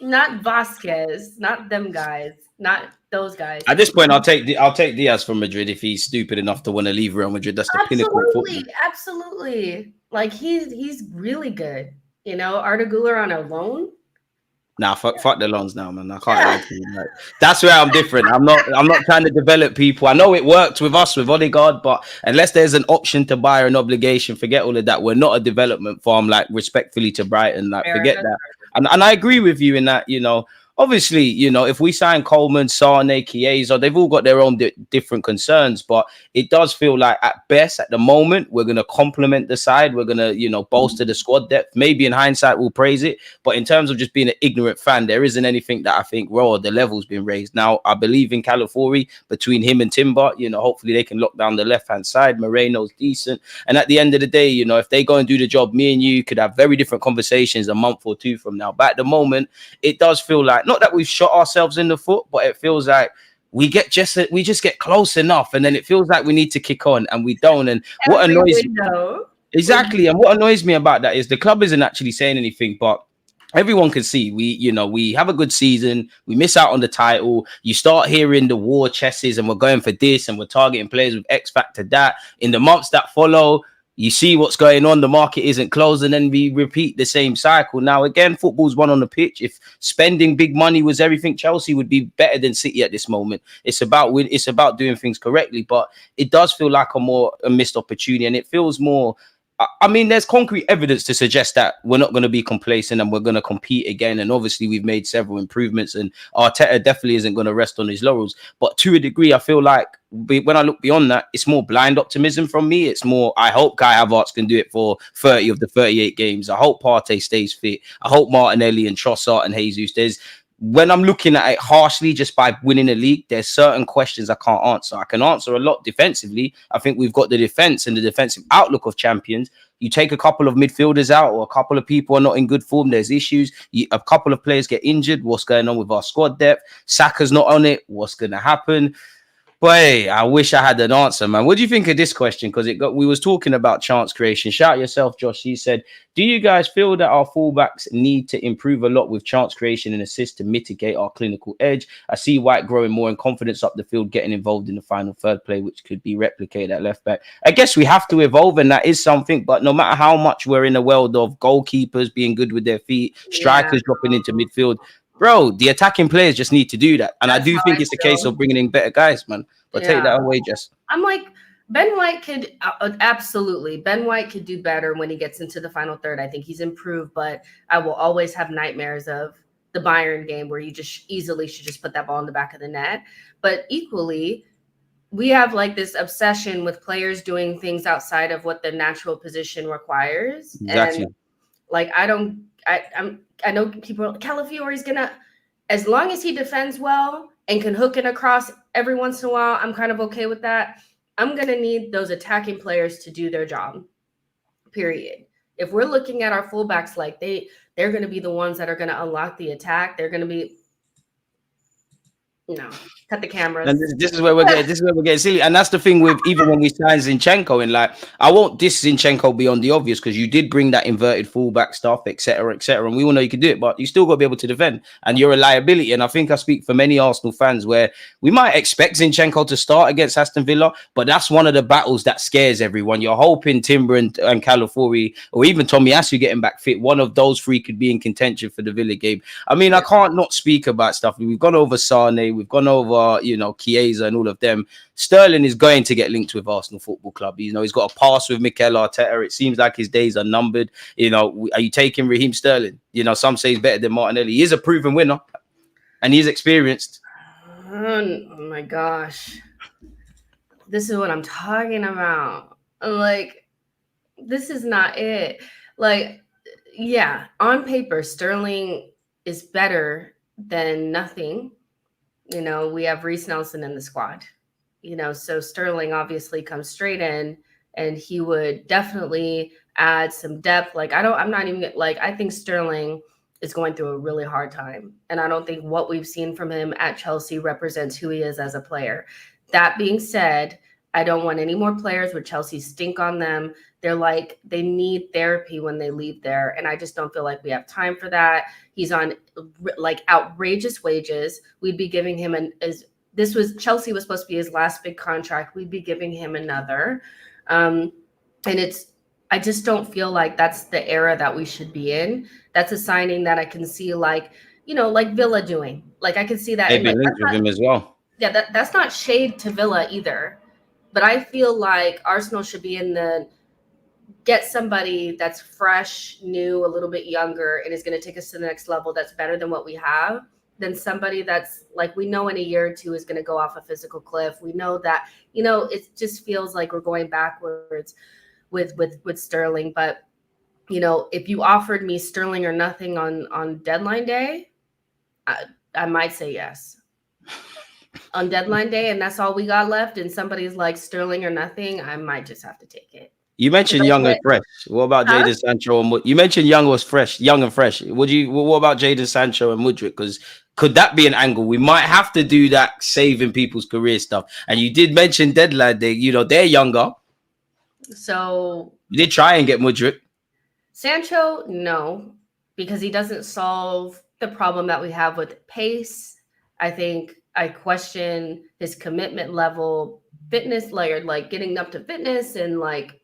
not Vasquez, not them guys, not those guys. At this point, I'll take Diaz from Madrid if he's stupid enough to want to leave Real Madrid. That's the pinnacle of football. Absolutely. Like he's really good. Arda Güler on a loan. Nah, fuck the loans now, man. I can't lie to you. Like, that's where I'm different. I'm not trying to develop people. I know it worked with us with Odegaard, but unless there's an option to buy or an obligation, forget all of that. We're not a development farm, like respectfully to Brighton. Like, forget that. And I agree with you in that, obviously, you know, if we sign Coleman, Sane, Chiesa, they've all got their own different concerns, but it does feel like at best, at the moment, we're going to complement the side. We're going to, you know, bolster the squad depth. Maybe in hindsight, we'll praise it. But in terms of just being an ignorant fan, there isn't anything that I think, well, the level's been raised. Now, I believe in Calafiori, between him and Timber, you know, hopefully they can lock down the left-hand side. Moreno's decent. And at the end of the day, you know, if they go and do the job, me and you could have very different conversations a month or two from now. But at the moment, it does feel like, not that we've shot ourselves in the foot, but it feels like we just get close enough, and then it feels like we need to kick on, and we don't. And what annoys exactly, and what annoys me about that is the club isn't actually saying anything, but everyone can see we have a good season, we miss out on the title, you start hearing the war chesses, and we're going for this, and we're targeting players with X factor that. In the months that follow, you see what's going on, the market isn't closed, and then we repeat the same cycle. Now, again, football's won on the pitch. If spending big money was everything, Chelsea would be better than City at this moment. It's about doing things correctly, but it does feel like a missed opportunity, and it feels more. I mean, there's concrete evidence to suggest that we're not going to be complacent and we're going to compete again. And obviously, we've made several improvements, and Arteta definitely isn't going to rest on his laurels. But to a degree, I feel like when I look beyond that, it's more blind optimism from me. It's more, I hope Kai Havertz can do it for 30 of the 38 games. I hope Partey stays fit. I hope Martinelli and Trossard and Jesus. When I'm looking at it harshly, just by winning a league, there's certain questions I can't answer. I can answer a lot defensively. I think we've got the defense and the defensive outlook of champions. You take a couple of midfielders out, or a couple of people are not in good form, there's issues. A couple of players get injured. What's going on with our squad depth? Saka's not on it. What's going to happen? But hey, I wish I had an answer, man. What do you think of this question? Because we was talking about chance creation. Shout yourself, Josh. He said, do you guys feel that our fullbacks need to improve a lot with chance creation and assist to mitigate our clinical edge? I see White growing more in confidence up the field, getting involved in the final third play, which could be replicated at left back. I guess we have to evolve, and that is something. But no matter how much we're in a world of goalkeepers being good with their feet, strikers dropping into midfield, bro, the attacking players just need to do that. And I do think it's a case of bringing in better guys, man. But take that away, Jess. I'm like, Ben White could absolutely. Ben White could do better when he gets into the final third. I think he's improved, but I will always have nightmares of the Bayern game where you just easily should just put that ball in the back of the net. But equally, we have like this obsession with players doing things outside of what the natural position requires. Exactly. And like, I know people, Calafiori's gonna, as long as he defends well and can hook it across every once in a while, I'm kind of okay with that. I'm going to need those attacking players to do their job, period. If we're looking at our fullbacks like they're going to be the ones that are going to unlock the attack, they're going to be, cut the cameras. And this is where we're getting silly. And that's the thing with, even when we signed Zinchenko, and like, I won't diss Zinchenko beyond the obvious, because you did bring that inverted fullback stuff, etc., and we all know you can do it, but you still got to be able to defend, and you're a liability. And I think I speak for many Arsenal fans where we might expect Zinchenko to start against Aston Villa, but that's one of the battles that scares everyone. You're hoping Timber and Calafiori, or even Tomiyasu getting back fit, one of those three could be in contention for the Villa game. I mean, I can't not speak about stuff. We've gone over Sane, we've gone over Chiesa and all of them. Sterling is going to get linked with Arsenal Football Club. He's got a pass with Mikel Arteta. It seems like his days are numbered. Are you taking Raheem Sterling? Some say he's better than Martinelli. He is a proven winner, and he's experienced. Oh my gosh, this is what I'm talking about. Like, this is not it. Like, yeah, on paper, Sterling is better than nothing. We have Reece Nelson in the squad, so Sterling obviously comes straight in, and he would definitely add some depth. Like, I think Sterling is going through a really hard time, and I don't think what we've seen from him at Chelsea represents who he is as a player. That being said, I don't want any more players with Chelsea stink on them. They're like, they need therapy when they leave there. And I just don't feel like we have time for that. He's on like outrageous wages. We'd be giving him Chelsea was supposed to be his last big contract. We'd be giving him another. And I just don't feel like that's the era that we should be in. That's a signing that I can see like Villa doing. Like, I can see that. They've been linked with him as well. Yeah, that's not shade to Villa either. But I feel like Arsenal should be get somebody that's fresh, new, a little bit younger, and is going to take us to the next level that's better than what we have. than somebody that's like, we know in a year or two is going to go off a physical cliff. We know that, you know, it just feels like we're going backwards with Sterling. But, you know, if you offered me Sterling or nothing on deadline day, I might say yes. On deadline day, and that's all we got left, and somebody's like Sterling or nothing, I might just have to take it. You mentioned young and fresh. What about Jadon Sancho? And you mentioned young and fresh. What about Jadon Sancho and Mudryk? Because could that be an angle? We might have to do that, saving people's career stuff. And you did mention deadline day. You know, they're younger. So you did try and get Mudryk. Sancho, no, because he doesn't solve the problem that we have with pace. I think I question his commitment level, fitness layer, like getting up to fitness and like,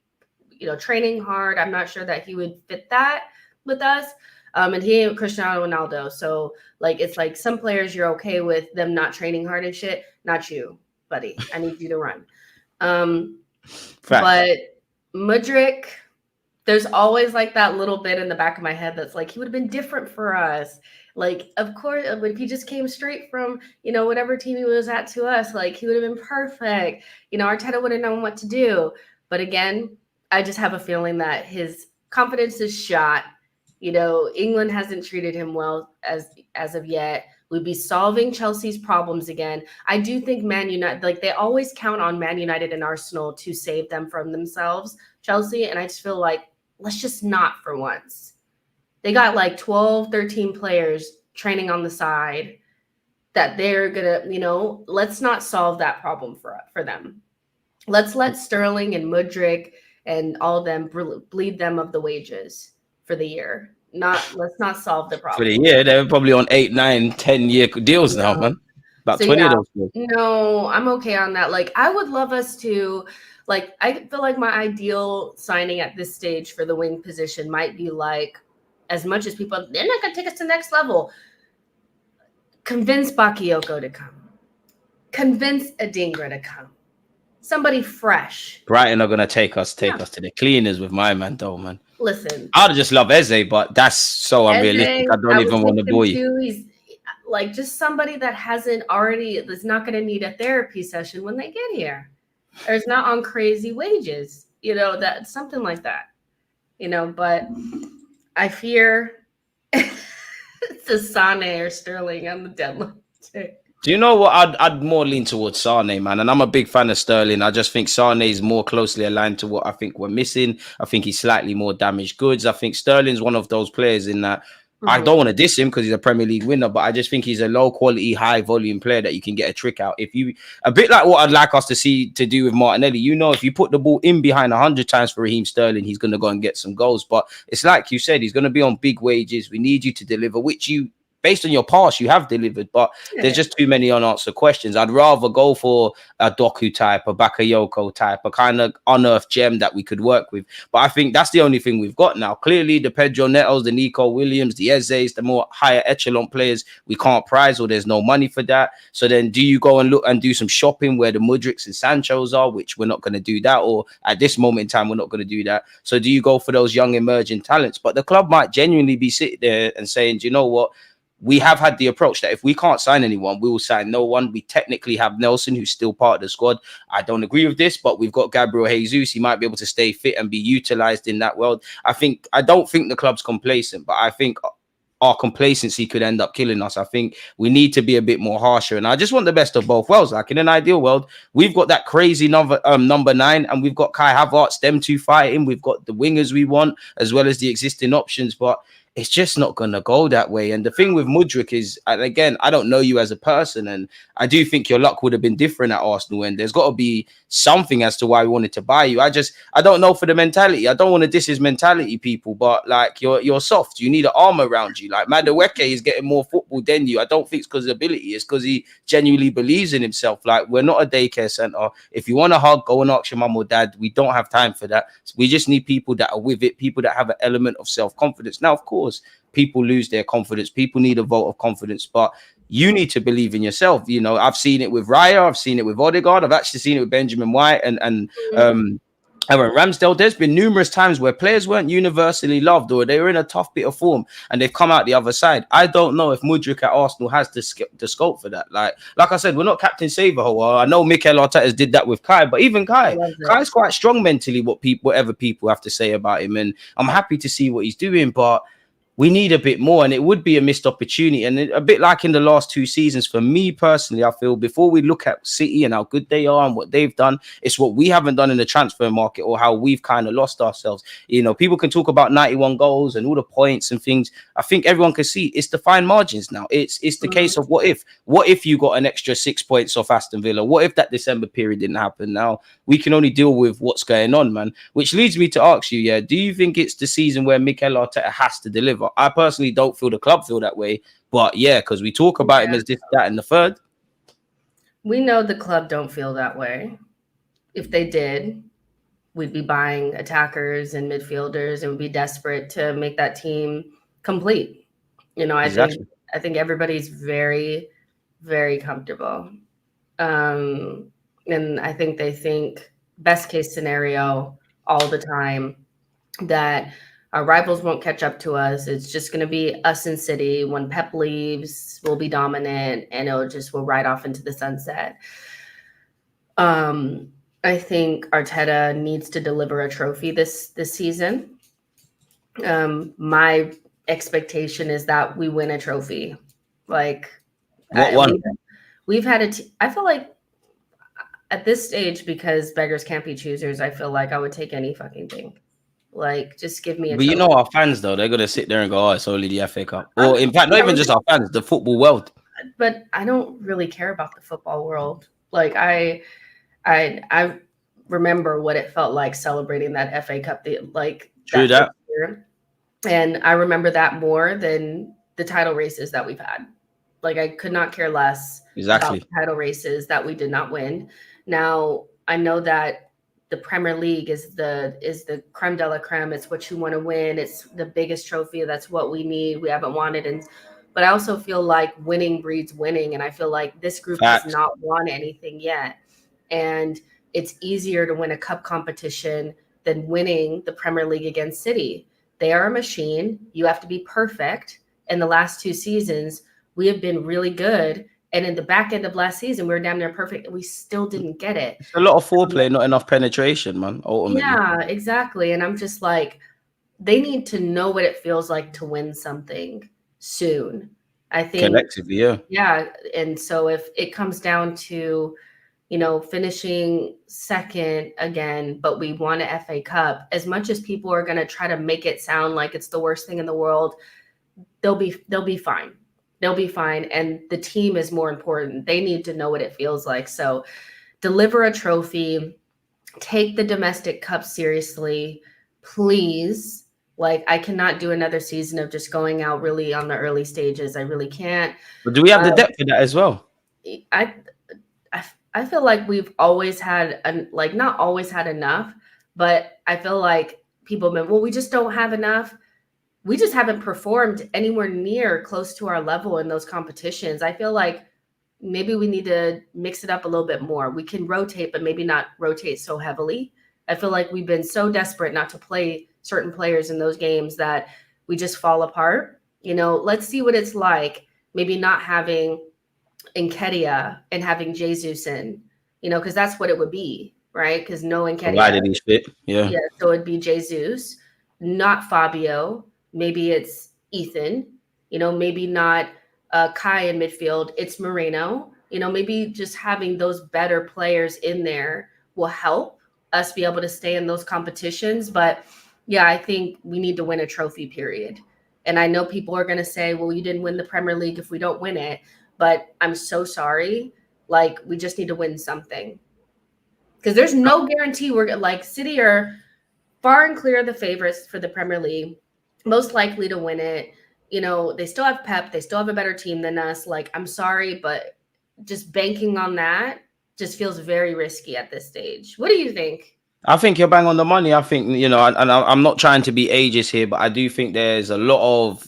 you know, training hard. I'm not sure that he would fit that with us. And he ain't Cristiano Ronaldo. So like, it's like some players you're okay with them not training hard and shit. Not you, buddy. I need you to run. But Mudryk, there's always like that little bit in the back of my head that's like, he would have been different for us. Like, of course, if he just came straight from, you know, whatever team he was at to us, like he would have been perfect. You know, Arteta would have known what to do. But again, I just have a feeling that his confidence is shot. You know, England hasn't treated him well as of yet. We'd be solving Chelsea's problems again. I do think Man United, like they always count on Man United and Arsenal to save them from themselves, Chelsea. And I just feel like, let's just not for once. They got like 12, 13 players training on the side that they're going to, you know, let's not solve that problem for them. Let's let Sterling and Mudryk and all of them bleed them of the wages for the year. Let's not solve the problem. For the year, they're probably on 8, 9, 10-year deals now, man. About 20 of those deals. No, I'm okay on that. Like, I would love us to, like, I feel like my ideal signing at this stage for the wing position might be like, as much as people, they're not going to take us to the next level. Convince Bakayoko to come. Convince Adingra to come. Somebody fresh. Brighton are gonna take us to the cleaners with my man, though, man. Listen, I'd just love Eze, but that's so unrealistic. I don't even want to bore you. He's like just somebody that that's not gonna need a therapy session when they get here. Or is not on crazy wages, you know, that something like that. You know, but I fear it's a Sane or Sterling on the deadline too. Do you know what? I'd more lean towards Sane, man. And I'm a big fan of Sterling. I just think Sane is more closely aligned to what I think we're missing. I think he's slightly more damaged goods. I think Sterling's one of those players in that I don't want to diss him because he's a Premier League winner, but I just think he's a low quality, high volume player that you can get a trick out. A bit like what I'd like us to do with Martinelli, you know, if you put the ball in behind 100 times for Raheem Sterling, he's going to go and get some goals. But it's like you said, he's going to be on big wages. We need you to deliver, which you, based on your past, you have delivered, but there's just too many unanswered questions. I'd rather go for a Doku type, a Bakayoko type, a kind of unearthed gem that we could work with. But I think that's the only thing we've got now. Clearly, the Pedro Netos, the Nico Williams, the Ezes, the more higher echelon players, we can't prize or there's no money for that. So then do you go and look and do some shopping where the Mudryks and Sanchos are, which we're not going to do that, or at this moment in time, we're not going to do that. So do you go for those young emerging talents? But the club might genuinely be sitting there and saying, do you know what? We have had the approach that if we can't sign anyone, we will sign no one. We technically have Nelson, who's still part of the squad. I don't agree with this, but we've got Gabriel Jesus. He might be able to stay fit and be utilized in that world. I don't think the club's complacent, but I think our complacency could end up killing us. I think we need to be a bit more harsher. And I just want the best of both worlds. Like in an ideal world, we've got that crazy number 9, and we've got Kai Havertz, them two fighting. We've got the wingers we want, as well as the existing options. But it's just not going to go that way. And the thing with Mudryk is, and again, I don't know you as a person, and I do think your luck would have been different at Arsenal, and there's got to be something as to why we wanted to buy you. I don't know for the mentality. I don't want to diss his mentality, people, but like you're soft. You need an arm around you. Like Madueke is getting more football than you. I don't think it's because of ability. It's because he genuinely believes in himself. Like, we're not a daycare center. If you want a hug, go and ask your mum or dad. We don't have time for that. We just need people that are with it, people that have an element of self-confidence. Now, of course, people lose their confidence. People need a vote of confidence, but you need to believe in yourself. You know, I've seen it with Raya. I've seen it with Odegaard. I've actually seen it with Benjamin White and Aaron Ramsdale, there's been numerous times where players weren't universally loved or they were in a tough bit of form and they've come out the other side. I don't know if Mudryk at Arsenal has the scope for that. Like I said, we're not Captain Saverho. I know Mikel Arteta did that with Kai, but even Kai's quite strong mentally, whatever people have to say about him. And I'm happy to see what he's doing, but we need a bit more, and it would be a missed opportunity. And a bit like in the last 2 seasons, for me personally, I feel before we look at City and how good they are and what they've done, it's what we haven't done in the transfer market or how we've kind of lost ourselves. You know, people can talk about 91 goals and all the points and things. I think everyone can see it's the fine margins now. It's the case of what if you got an extra 6 points off Aston Villa? What if that December period didn't happen? Now we can only deal with what's going on, man. Which leads me to ask you, yeah, do you think it's the season where Mikel Arteta has to deliver? I personally don't feel the club feel that way, but yeah, because we talk about him as this, that, and the third. We know the club don't feel that way. If they did, we'd be buying attackers and midfielders and would be desperate to make that team complete. You know, I think everybody's very, very comfortable. And I think they think best case scenario all the time that our rivals won't catch up to us. It's just going to be us in City. When Pep leaves, we'll be dominant and we'll ride off into the sunset. I think Arteta needs to deliver a trophy this season. My expectation is that we win a trophy. Like, what one? We've had I feel like at this stage, because beggars can't be choosers, I feel like I would take any fucking thing. Like, just give me a trophy. You know our fans, though, they're going to sit there and go, oh, it's only the FA Cup. Or, in fact, not even just our fans, the football world. But I don't really care about the football world. Like, I remember what it felt like celebrating that FA Cup, True that. Year. And I remember that more than the title races that we've had. Like, I could not care less about the title races that we did not win. Now, I know that the Premier League is the creme de la creme. It's what you want to win. It's the biggest trophy. That's what we need. We haven't won it. But I also feel like winning breeds winning. And I feel like this group has not won anything yet. And it's easier to win a cup competition than winning the Premier League against City. They are a machine. You have to be perfect. In the last 2 seasons, we have been really good. And in the back end of last season, we were damn near perfect. We still didn't get it. It's a lot of foreplay, not enough penetration, man. Ultimately. Yeah, exactly. And I'm just like, they need to know what it feels like to win something soon. I think collectively, yeah. Yeah. And so if it comes down to, you know, finishing second again, but we won an FA Cup, as much as people are going to try to make it sound like it's the worst thing in the world, they'll be fine. They'll be fine. And the team is more important. They need to know what it feels like. So deliver a trophy, take the domestic cup seriously, please. Like, I cannot do another season of just going out really on the early stages. I really can't. But do we have the depth for that as well? I feel like we've always had, not always had enough, but I feel like people have been, well, we just don't have enough. We just haven't performed anywhere near close to our level in those competitions. I feel like maybe we need to mix it up a little bit more. We can rotate, but maybe not rotate so heavily. I feel like we've been so desperate not to play certain players in those games that we just fall apart. You know, let's see what it's like. Maybe not having Nketiah and having Jesus in, you know, because that's what it would be, right? Because no Nketiah. Provided he's fit, yeah. Yeah, so it'd be Jesus, not Fabio. Maybe it's Ethan, you know, maybe not Kai in midfield. It's Merino, you know, maybe just having those better players in there will help us be able to stay in those competitions. But yeah, I think we need to win a trophy, period. And I know people are going to say, well, you didn't win the Premier League if we don't win it. But I'm so sorry. Like, we just need to win something. Because there's no guarantee we're like City are far and clear the favorites for the Premier League. Most likely to win it. You know, they still have Pep. They still have a better team than us. Like, I'm sorry, but just banking on that just feels very risky at this stage. What do you think? I think you're bang on the money. I think, you know, and I'm not trying to be ageist here, but I do think there's a lot of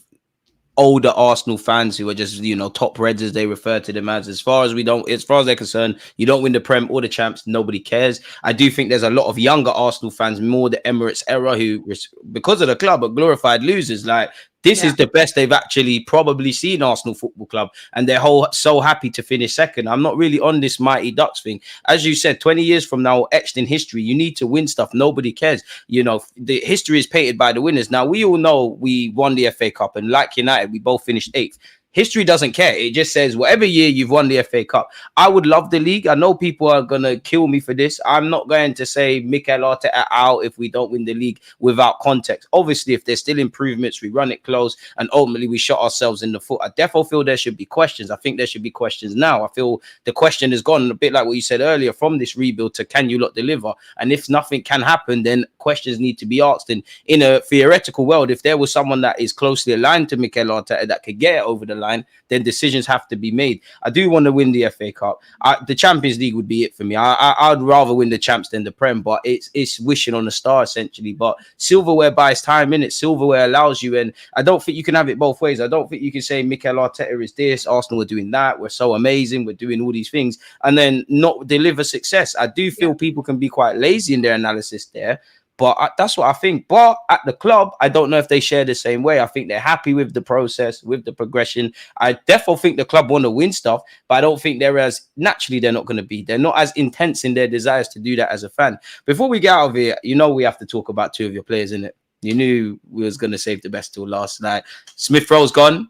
older Arsenal fans who are just, top Reds as they refer to them as far as they're concerned, you don't win the Prem or the Champs, nobody cares. I do think there's a lot of younger Arsenal fans, more the Emirates era, who, because of the club, are glorified losers. Like, this is the best they've actually probably seen Arsenal Football Club, and they're so happy to finish second. I'm not really on this Mighty Ducks thing. As you said, 20 years from now, etched in history, you need to win stuff. Nobody cares. The history is painted by the winners. Now, we all know we won the FA Cup, and like United, we both finished 8th. History doesn't care. It just says whatever year you've won the FA Cup. I would love the league. I know people are going to kill me for this. I'm not going to say Mikel Arteta out if we don't win the league without context. Obviously, if there's still improvements, we run it close, and ultimately we shot ourselves in the foot. I definitely feel there should be questions. I think there should be questions now. I feel the question has gone a bit like what you said earlier, from this rebuild to can you lot deliver? And if nothing can happen, then questions need to be asked. And in a theoretical world, if there was someone that is closely aligned to Mikel Arteta that could get it over the line, then decisions have to be made. I do want to win the FA Cup. The Champions League would be it for me. I'd rather win the Champs than the Prem, but it's wishing on a star essentially. But silverware buys time, innit? Silverware allows you, and I don't think you can have it both ways. I don't think you can say Mikel Arteta is this, Arsenal are doing that, we're so amazing, we're doing all these things, and then not deliver success. I do feel people can be quite lazy in their analysis there. But that's what I think. But at the club, I don't know if they share the same way. I think they're happy with the process, with the progression. I definitely think the club want to win stuff, but I don't think they're not going to be. They're not as intense in their desires to do that as a fan. Before we get out of here, we have to talk about 2 of your players, innit? You knew we was going to save the best till last night. Smith Rowe's gone,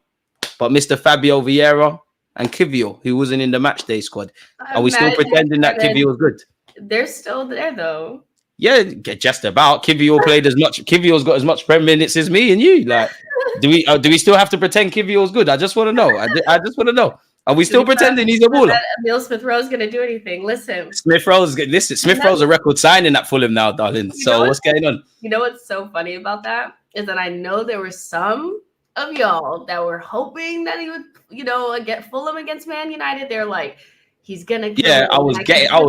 but Mr. Fabio Vieira and Kivior, who wasn't in the match day squad. Are we still pretending that Kivior was good? They're still there, though. Yeah, just about. Kivior played as much. Kivior's got as much Prem minutes as me and you. Like, do we still have to pretend Kivior's good? I just want to know. I just want to know. Are we still pretending he's a baller? Emil Smith Rowe's going to do anything. Listen. Smith Rowe's a record signing at Fulham now, darling. So what's going on? You know what's so funny about that is that I know there were some of y'all that were hoping that he would, get Fulham against Man United. They're like, he's gonna kill him. I was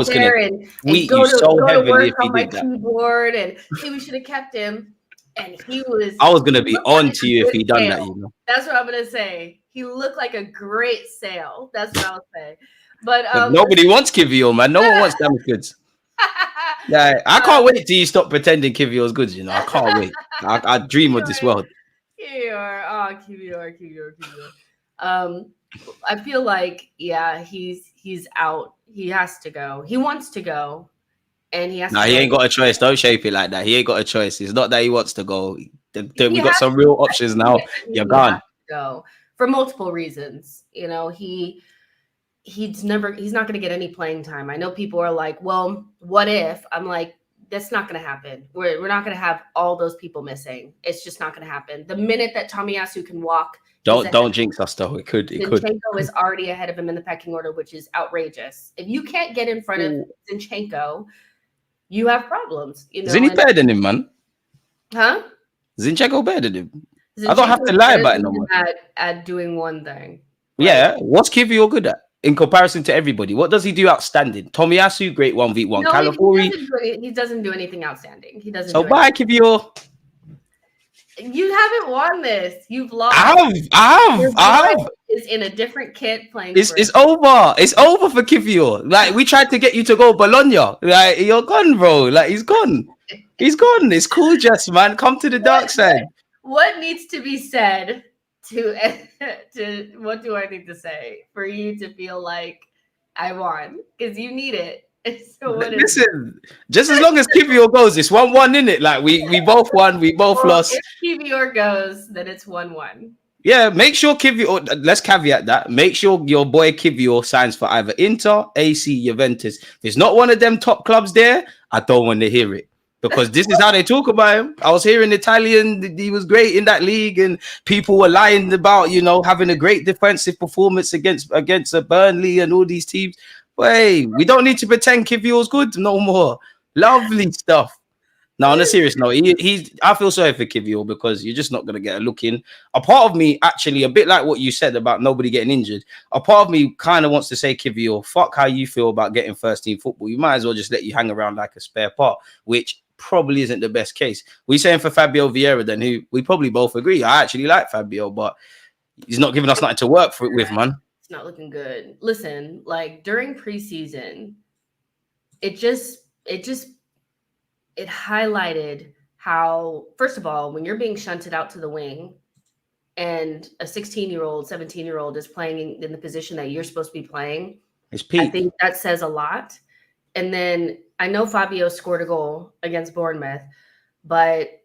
gonna tweet you so heavily if he did that. Keyboard and we should have kept him. And he was. I was gonna be on to you if he done that. That's what I'm gonna say. He looked like a great sale. That's what I'll say. But nobody wants Kivior, man. No one wants damn goods. Yeah, I can't wait till you stop pretending Kivior's good. I can't wait. I dream of this world. Kivior. I feel like, he's out. He has to go. He wants to go. And he has to he ain't got a choice. Don't shape it like that. He ain't got a choice. It's not that he wants to go. We've got some real options now. You're gone. Go for multiple reasons. He's not going to get any playing time. I know people are like, well, what if? I'm like, that's not going to happen. We're not going to have all those people missing. It's just not going to happen. The minute that Tomiyasu can walk, don't jinx us though. It could. Zinchenko is already ahead of him in the pecking order, which is outrageous. If you can't get in front of Zinchenko, you have problems. Isn't he better than him, man? Huh? Zinchenko better than him. I don't have to lie about it no more. At doing one thing. Right? Yeah. What's Kivior good at in comparison to everybody? What does he do outstanding? Tomiyasu, great 1v1. No, Calafori. He doesn't do anything outstanding. He doesn't. So bye, Kivior. You haven't won this. You've lost. I have. Is in a different kit playing. It's over. It's over for Kivior. Like, we tried to get you to go Bologna. Like, you're gone, bro. Like, he's gone. He's gone. It's cool, Jess, man. Come to the dark side. What needs to be said to what do I need to say for you to feel like I won? Because you need it. So listen, just as long as Kivior goes, it's 1-1, isn't it? Like, we both won, we both lost. If Kivior goes, then it's 1-1. Yeah, make sure Kivior, let's caveat that. Make sure your boy Kivior signs for either Inter, AC, Juventus. If it's not one of them top clubs there, I don't want to hear it. Because this is how they talk about him. I was hearing Italian, he was great in that league, and people were lying about, having a great defensive performance against a Burnley and all these teams. But hey, we don't need to pretend Kivior's good no more. Lovely stuff. Now, on a serious note, I feel sorry for Kivior because you're just not going to get a look in. A part of me, actually, a bit like what you said about nobody getting injured, a part of me kind of wants to say, Kivior, fuck how you feel about getting first-team football. You might as well just let you hang around like a spare part, which probably isn't the best case. We're saying for Fabio Vieira then, who we probably both agree. I actually like Fabio, but He's not giving us nothing to work for it with, man. It's not looking good. Listen, like during preseason, it highlighted how, first of all, when you're being shunted out to the wing and a 16-year-old, 17-year-old is playing in the position that you're supposed to be playing, It's peak. I think that says a lot. And then I know Fabio scored a goal against Bournemouth, but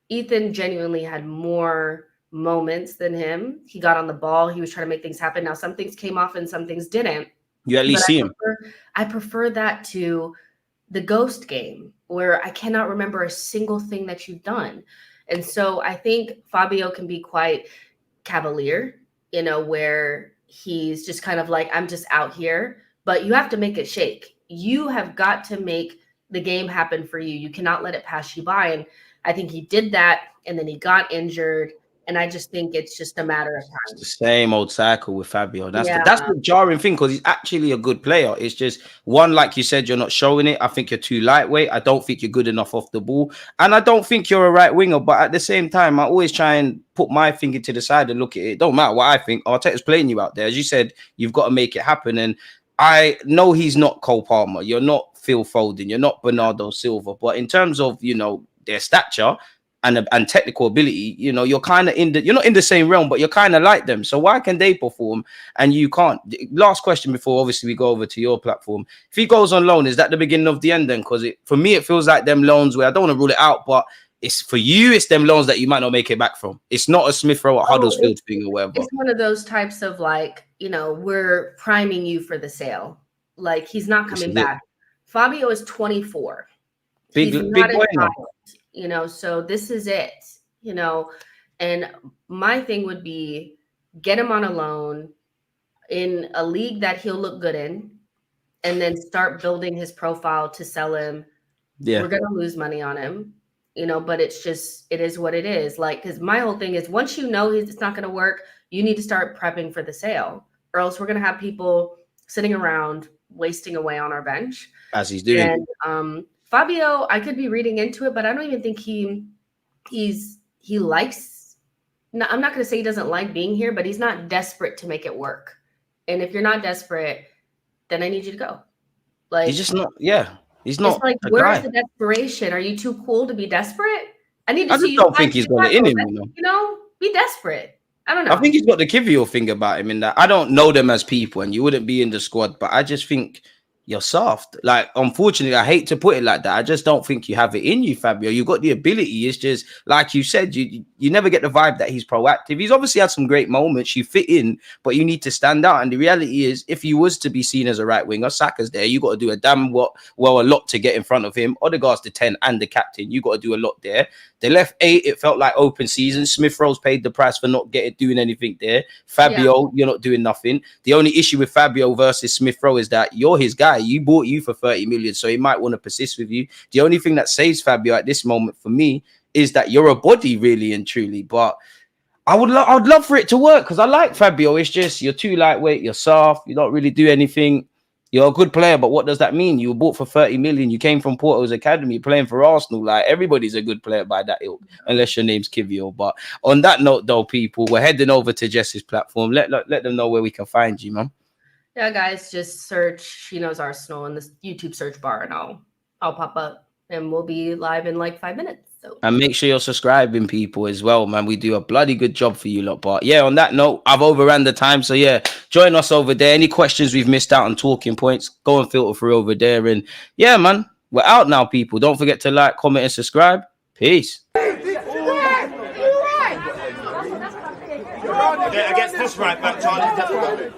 Ethan genuinely had more moments than him. He got on the ball. He was trying to make things happen. Now, some things came off and some things didn't. You at least see him. I prefer that to the ghost game where I cannot remember a single thing that you've done. And so I think Fabio can be quite cavalier, where he's just kind of like, I'm just out here, but you have to make it shake. You have got to make the game happen for you. You cannot let it pass you by. And I think he did that, and then he got injured. And I just think it's just a matter of time. It's the same old cycle with Fabio. That's the jarring thing, because he's actually a good player. It's just one, like you said, you're not showing it. I think you're too lightweight. I don't think you're good enough off the ball. And I don't think you're a right winger. But at the same time, I always try and put my finger to the side and look at it. It don't matter what I think. Arteta's playing you out there. As you said, you've got to make it happen. And I know he's not Cole Palmer. You're not Phil Foden. You're not Bernardo Silva. But in terms of, their stature and technical ability, you're kind of you're not in the same realm, but you're kind of like them. So why can they perform and you can't? Last question before obviously we go over to your platform. If he goes on loan, is that the beginning of the end then? Because for me, it feels like them loans where I don't want to rule it out, but it's for you, it's them loans that you might not make it back from. It's not a Smith Rowe or Huddersfield thing or whatever. It's one of those types of like, we're priming you for the sale. Like he's not coming back. Fabio is 24. Big boy now. So this is it, and my thing would be get him on a loan in a league that he'll look good in, and then start building his profile to sell him. Yeah. We're going to lose money on him, but it is what it is. Like, because my whole thing is once it's not going to work, you need to start prepping for the sale, or else we're going to have people sitting around wasting away on our bench. As he's doing. And, Fabio, I could be reading into it, but I don't even think he likes. No, I'm not going to say he doesn't like being here, but he's not desperate to make it work. And if you're not desperate, then I need you to go. Like he's just not. Yeah, he's not. It's like, where's the desperation? Are you too cool to be desperate? I need to see you. I don't think he's got it in him. Be desperate. I don't know. I think he's got the Kivio thing about him in that I don't know them as people, and you wouldn't be in the squad, but I just think you're soft. Like, unfortunately, I hate to put it like that. I just don't think you have it in you, Fabio. You've got the ability. It's just, like you said, you never get the vibe that he's proactive. He's obviously had some great moments. You fit in, but you need to stand out. And the reality is, if he was to be seen as a right winger, Saka's there. You got to do a lot to get in front of him. Odegaard's the 10 and the captain. You got to do a lot there. They left 8. It felt like open season. Smith Rowe's paid the price for not doing anything there. Fabio, You're not doing nothing. The only issue with Fabio versus Smith Rowe is that you're his guy. You bought you for 30 million, so he might want to persist with you. The only thing that saves Fabio at this moment for me is that you're a body, really and truly. But I'd love for it to work because I like Fabio. It's just you're too lightweight. You're soft. You don't really do anything. You're a good player, but what does that mean? You were bought for 30 million. You came from Porto's academy playing for Arsenal. Like, everybody's a good player by that ilk, unless your name's Kivio. But on that note, though, people, we're heading over to Jess's platform. Let them know where we can find you, man. Yeah, guys, just search She Knows Arsenal in the YouTube search bar, and I'll pop up, and we'll be live in like 5 minutes. So. And make sure you're subscribing, people, as well, man. We do a bloody good job for you lot. But yeah, on that note, I've overran the time. So yeah, join us over there. Any questions we've missed out on talking points, go and filter through over there. And yeah, man, we're out now, people. Don't forget to like, comment, and subscribe. Peace. Against this right back, Charlie.